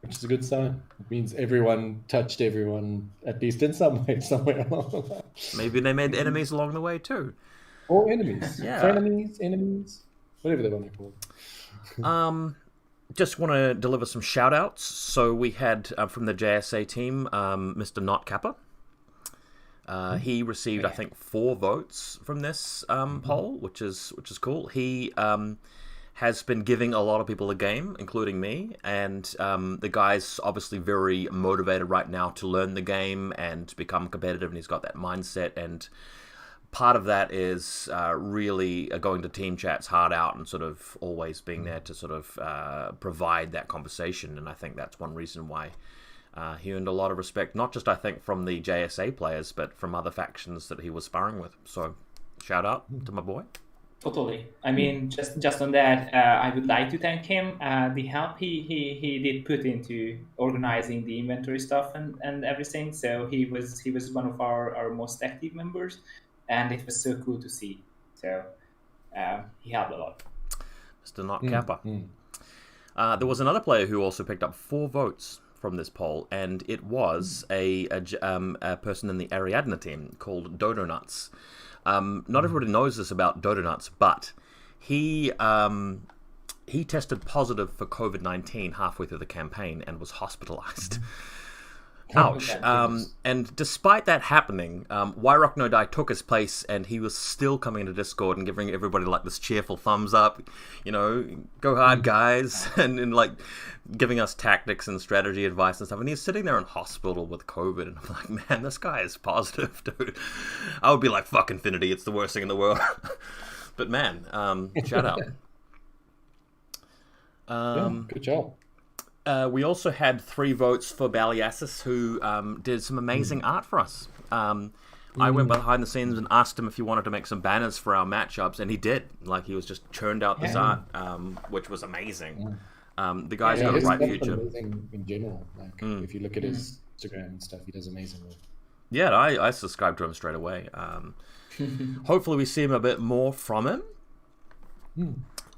Which is a good sign. It means everyone touched everyone, at least in some way, somewhere along the line. Maybe they made enemies along the way too. Or enemies. Yeah. Frenemies, enemies, whatever they want to call it. Just want to deliver some shout outs. So we had from the JSA team, Mr. Not Kappa. He received, I think, 4 votes from this poll, which is cool. He has been giving a lot of people a game, including me, and the guy's obviously very motivated right now to learn the game and become competitive, and he's got that mindset, and part of that is really going to team chats hard out and sort of always being there to sort of provide that conversation, and I think that's one reason why he earned a lot of respect, not just, I think, from the JSA players, but from other factions that he was sparring with. So, shout out to my boy. Totally. I mean, just on that, I would like to thank him. The help he did put into organizing the inventory stuff and everything. So he was one of our most active members, and it was so cool to see. So he helped a lot. Mr. Not Kappa. There was another player who also picked up 4 votes from this poll, and it was a person in the Ariadne team called Dodo Nuts. Not everybody knows this about Dodo Nuts, but he tested positive for COVID-19 halfway through the campaign and was hospitalized. Ouch. And despite that happening, Wyrock No Die took his place, and he was still coming into Discord and giving everybody like this cheerful thumbs up, you know, go hard guys, and like giving us tactics and strategy advice and stuff. And he's sitting there in hospital with COVID, and I'm like, man, this guy is positive, dude. I would be like, fuck Infinity, it's the worst thing in the world. But man, shout out. Good job. We also had 3 votes for Badlazzor, who did some amazing art for us. I went behind the scenes and asked him if he wanted to make some banners for our matchups, and he did. Like, he was just churned out this art, which was amazing. The guy's got a bright future. Amazing in general. Like, if you look at his Instagram and stuff, he does amazing work. Yeah, I subscribed to him straight away. Hopefully we see him a bit more from him.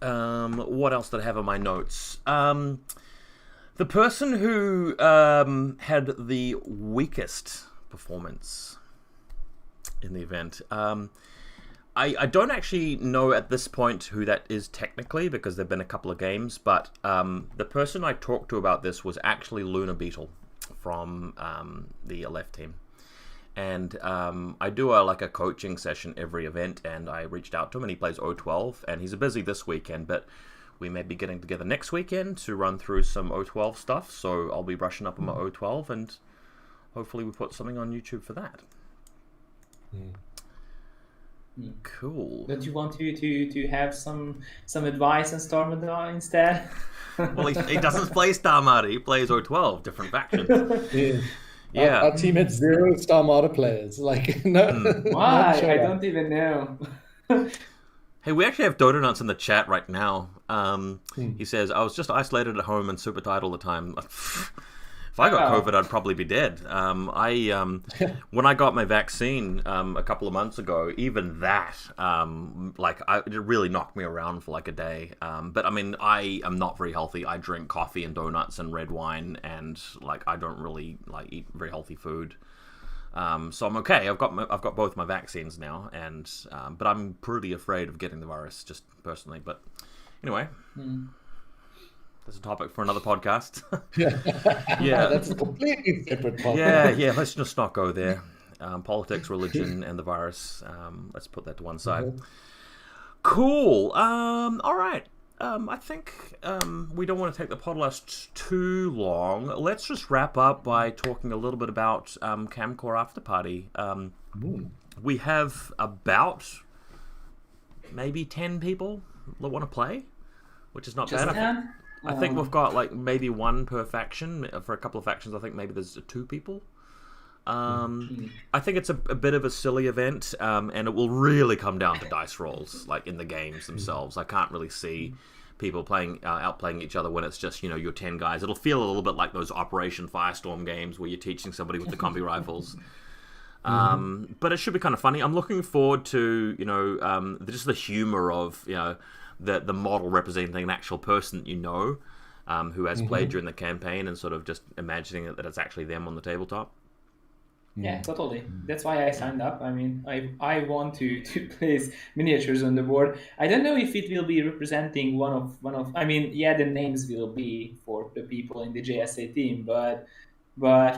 What else did I have on my notes? The person who had the weakest performance in the event, I don't actually know at this point who that is technically, because there have been a couple of games, but the person I talked to about this was actually Luna Beetle from the Aleph team. And I do a coaching session every event, and I reached out to him, and he plays O12, and he's busy this weekend, but we may be getting together next weekend to run through some O12 stuff, so I'll be brushing up on my O12, and hopefully we put something on YouTube for that. Cool. Don't you want to have some advice on Starmada instead? Well, he doesn't play Starmada, he plays O12, different factions. Yeah. Our team had 0 Starmada players. Like, no. Why? I don't even know. Hey, we actually have Dodo Nuts in the chat right now. He says, I was just isolated at home and super tired all the time. If I got COVID, I'd probably be dead. When I got my vaccine a couple of months ago, even that, it really knocked me around for like a day. But I mean, I am not very healthy. I drink coffee and donuts and red wine, and like I don't really eat very healthy food. So I'm okay. I've got both my vaccines now, and but I'm pretty afraid of getting the virus, just personally. But anyway, that's a topic for another podcast. Yeah, That's a completely separate podcast. yeah. Let's just not go there. Politics, religion, and the virus. Let's put that to one side. Cool. All right. I think we don't want to take the podcast too long. Let's just wrap up by talking a little bit about Camcore After Party. We have about maybe 10 people that want to play, which is not Just bad. 10? I think we've got like maybe one per faction. For a couple of factions, I think maybe there's 2 people. I think it's a bit of a silly event, and it will really come down to dice rolls, like in the games themselves. I can't really see people outplaying each other when it's just, your 10 guys. It'll feel a little bit like those Operation Firestorm games where you're teaching somebody with the combi rifles. But it should be kind of funny. I'm looking forward to, just the humor of, the model representing an actual person that who has played during the campaign, and sort of just imagining that it's actually them on the tabletop. Yeah, totally. That's why I signed up. I mean, I want to place miniatures on the board. I don't know if it will be representing one of. I mean, yeah, the names will be for the people in the JSA team, but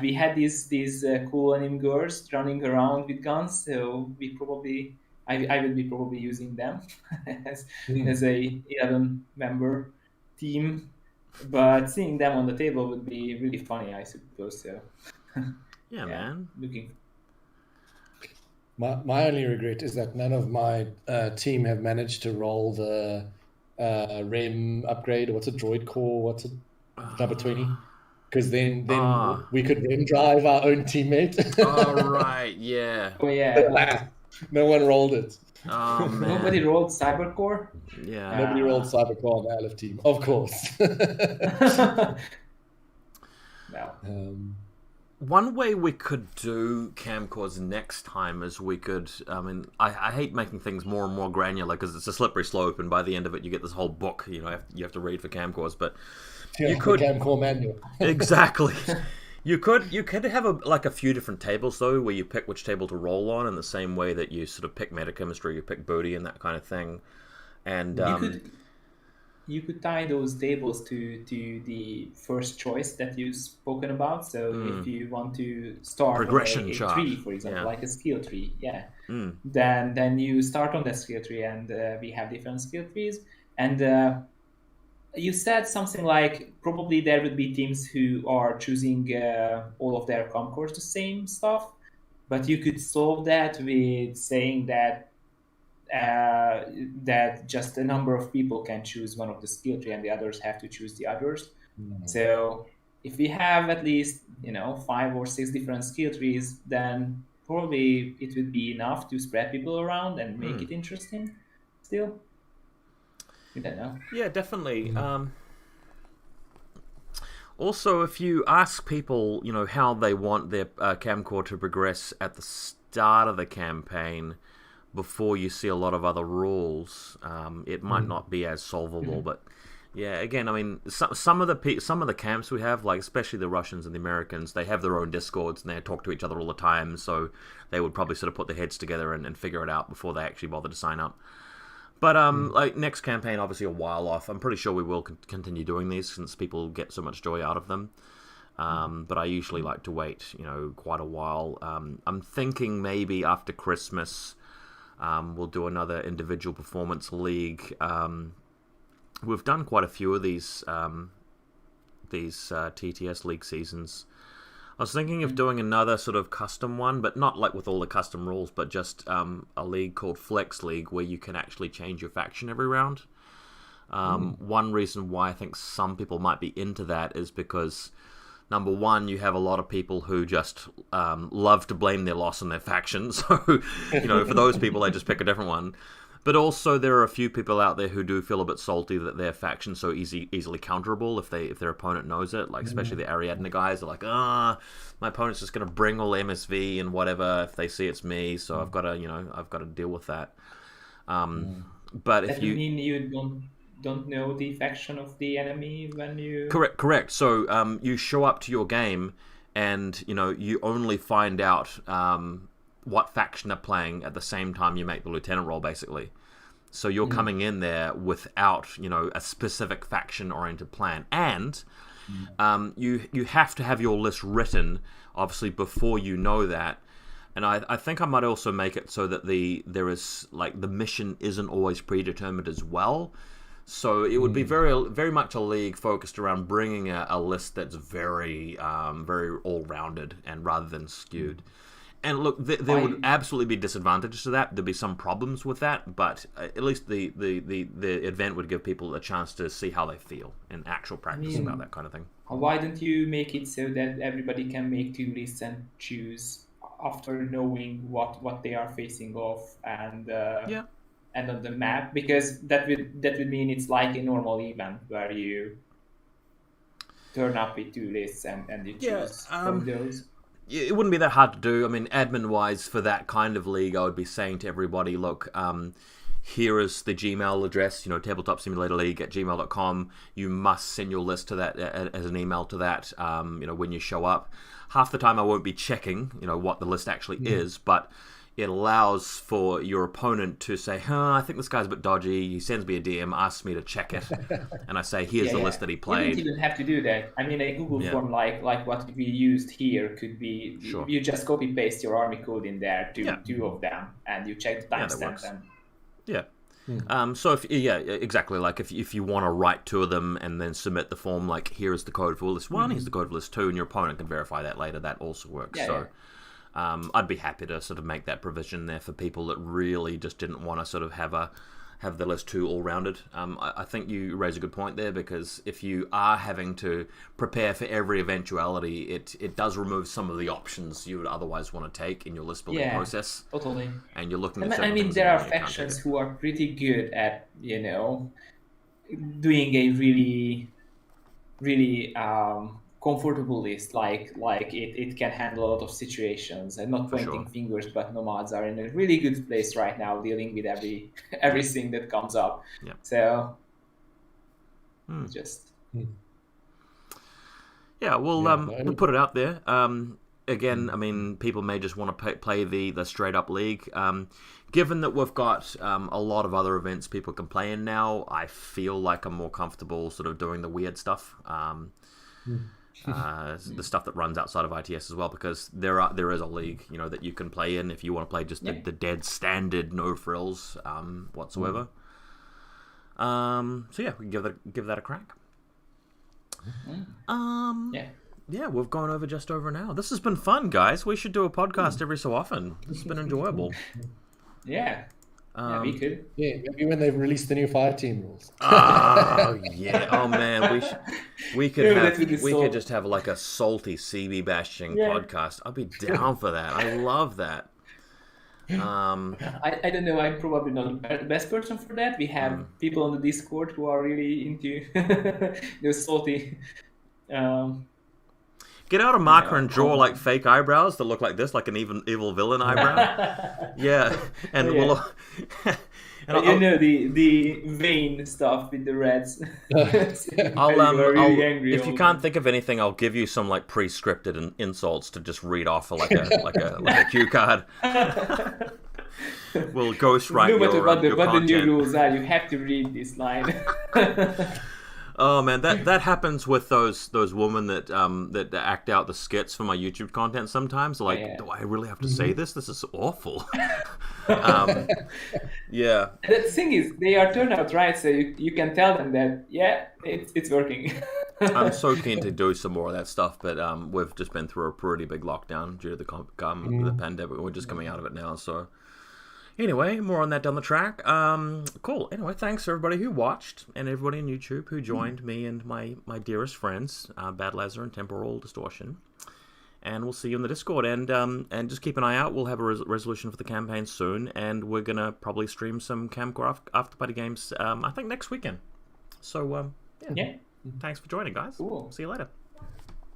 we had these cool anime girls running around with guns, so I will be probably using them as a 11-member team. But seeing them on the table would be really funny, I suppose. So. Yeah, man. My only regret is that none of my team have managed to roll the REM upgrade. What's a droid core? What's a number 20? Because then we could REM drive our own teammate. Oh, right, yeah. Oh, yeah. No one rolled it. Oh, man. Nobody rolled Cybercore? Yeah. Nobody rolled Cybercore on the Aleph team, of course. No. One way we could do Camcores next time is we could, I hate making things more and more granular because it's a slippery slope, and by the end of it you get this whole book, you have to read for Camcores, but you could... Camcore manual. Exactly. You could have a few different tables, though, where you pick which table to roll on in the same way that you sort of pick metachemistry, you pick booty and that kind of thing. And you could tie those tables to the first choice that you've spoken about. So if you want to start progression a chart, tree, for example, like a skill tree, Mm. then you start on that skill tree, and we have different skill trees. And you said something like probably there would be teams who are choosing all of their Comcores the same stuff, but you could solve that with saying that that just a number of people can choose one of the skill tree and the others have to choose the others. So if we have at least 5 or 6 different skill trees, then probably it would be enough to spread people around and make it interesting still. I don't know. Yeah, definitely. Also, if you ask people, how they want their Camcore to progress at the start of the campaign, before you see a lot of other rules, it might not be as solvable. But yeah, again, I mean, some of the camps we have, like especially the Russians and the Americans, they have their own discords and they talk to each other all the time. So they would probably sort of put their heads together and figure it out before they actually bother to sign up. But like next campaign, obviously a while off. I'm pretty sure we will continue doing these since people get so much joy out of them. But I usually like to wait, quite a while. I'm thinking maybe after Christmas. We'll do another individual performance league. We've done quite a few of these TTS league seasons. I was thinking of doing another sort of custom one, but not like with all the custom rules, but just a league called Flex League where you can actually change your faction every round. One reason why I think some people might be into that is because, number one, you have a lot of people who just love to blame their loss on their faction. So, for those people, they just pick a different one. But also, there are a few people out there who do feel a bit salty that their faction's so easily counterable if their opponent knows it. Like, especially the Ariadne guys are like, my opponent's just going to bring all MSV and whatever if they see it's me. So I've got to deal with that. But if you mean you don't know the faction of the enemy when you... Correct. So you show up to your game and you only find out what faction they're playing at the same time you make the lieutenant roll, basically. So you're coming in there without a specific faction-oriented plan, and you have to have your list written, obviously, before you know that. And I think I might also make it so that the mission isn't always predetermined as well. So it would be very, very much a league focused around bringing a list that's very, very all-rounded and rather than skewed. And look, there would absolutely be disadvantages to that. There'd be some problems with that, but at least the event would give people a chance to see how they feel in actual practice about that kind of thing. Why don't you make it so that everybody can make 2 lists and choose after knowing what they are facing off and on the map? Because that would mean it's like a normal event where you turn up with 2 lists and you choose from those. It wouldn't be that hard to do. I mean, admin-wise, for that kind of league, I would be saying to everybody, look, here is the Gmail address, tabletopsimulatorleague@gmail.com. You must send your list to that as an email to that, when you show up. Half the time I won't be checking, what the list actually is, but it allows for your opponent to say, I think this guy's a bit dodgy. He sends me a DM, asks me to check it, and I say, here's the list that he played. You don't even have to do that. I mean, a Google form like what we used here could be, you just copy-paste your army code in there to 2 of them, and you check the timestamp. So exactly. Like if you want to write 2 of them and then submit the form, like here is the code for list 1, here's the code for list 2, and your opponent can verify that later. That also works. I'd be happy to sort of make that provision there for people that really just didn't want to sort of have the list 2 all rounded. I think you raise a good point there, because if you are having to prepare for every eventuality, it does remove some of the options you would otherwise want to take in your list building process. Totally. And you're looking at there are factions who are pretty good at doing a really, really comfortable list, like it can handle a lot of situations, and not pointing fingers, but nomads are in a really good place right now dealing with everything that comes up. So we'll put it out there. Again, I mean, people may just want to play the straight up league. Given that we've got a lot of other events people can play in now, I feel like I'm more comfortable sort of doing the weird stuff. The stuff that runs outside of ITS as well, because there is a league that you can play in if you want to play just the dead standard no frills whatsoever. We can give that a crack. We've gone over just over an hour. This has been fun, guys. We should do a podcast every so often. This has been enjoyable. We could. Maybe when they've released the new Fireteam rules. Oh man, we could just have like a salty CB bashing podcast. I'd be down for that. I love that. I don't know. I'm probably not the best person for that. We have people on the Discord who are really into those salty. Get out a marker and draw like fake eyebrows that look like this, like an evil villain eyebrow. We'll. The vein stuff with the reds. If you can't think of anything, I'll give you some like pre-scripted insults to just read off for like a cue card. We'll ghostwrite your content. No matter what the new rules are, you have to read this line. Oh man, that happens with those women that act out the skits for my YouTube content sometimes. They're like, do I really have to say this? This is awful. The thing is, they are turned out right, so you can tell them that it's working. I'm so keen to do some more of that stuff, but we've just been through a pretty big lockdown due to the pandemic. We're just coming out of it now, so. Anyway, more on that down the track. Cool. Anyway, thanks to everybody who watched and everybody on YouTube who joined me and my dearest friends, Badlazzor and TemporalDistortion. And we'll see you in the Discord. And just keep an eye out. We'll have a resolution for the campaign soon. And we're going to probably stream some Camcore after party games, I think, next weekend. So, Thanks for joining, guys. Cool. See you later.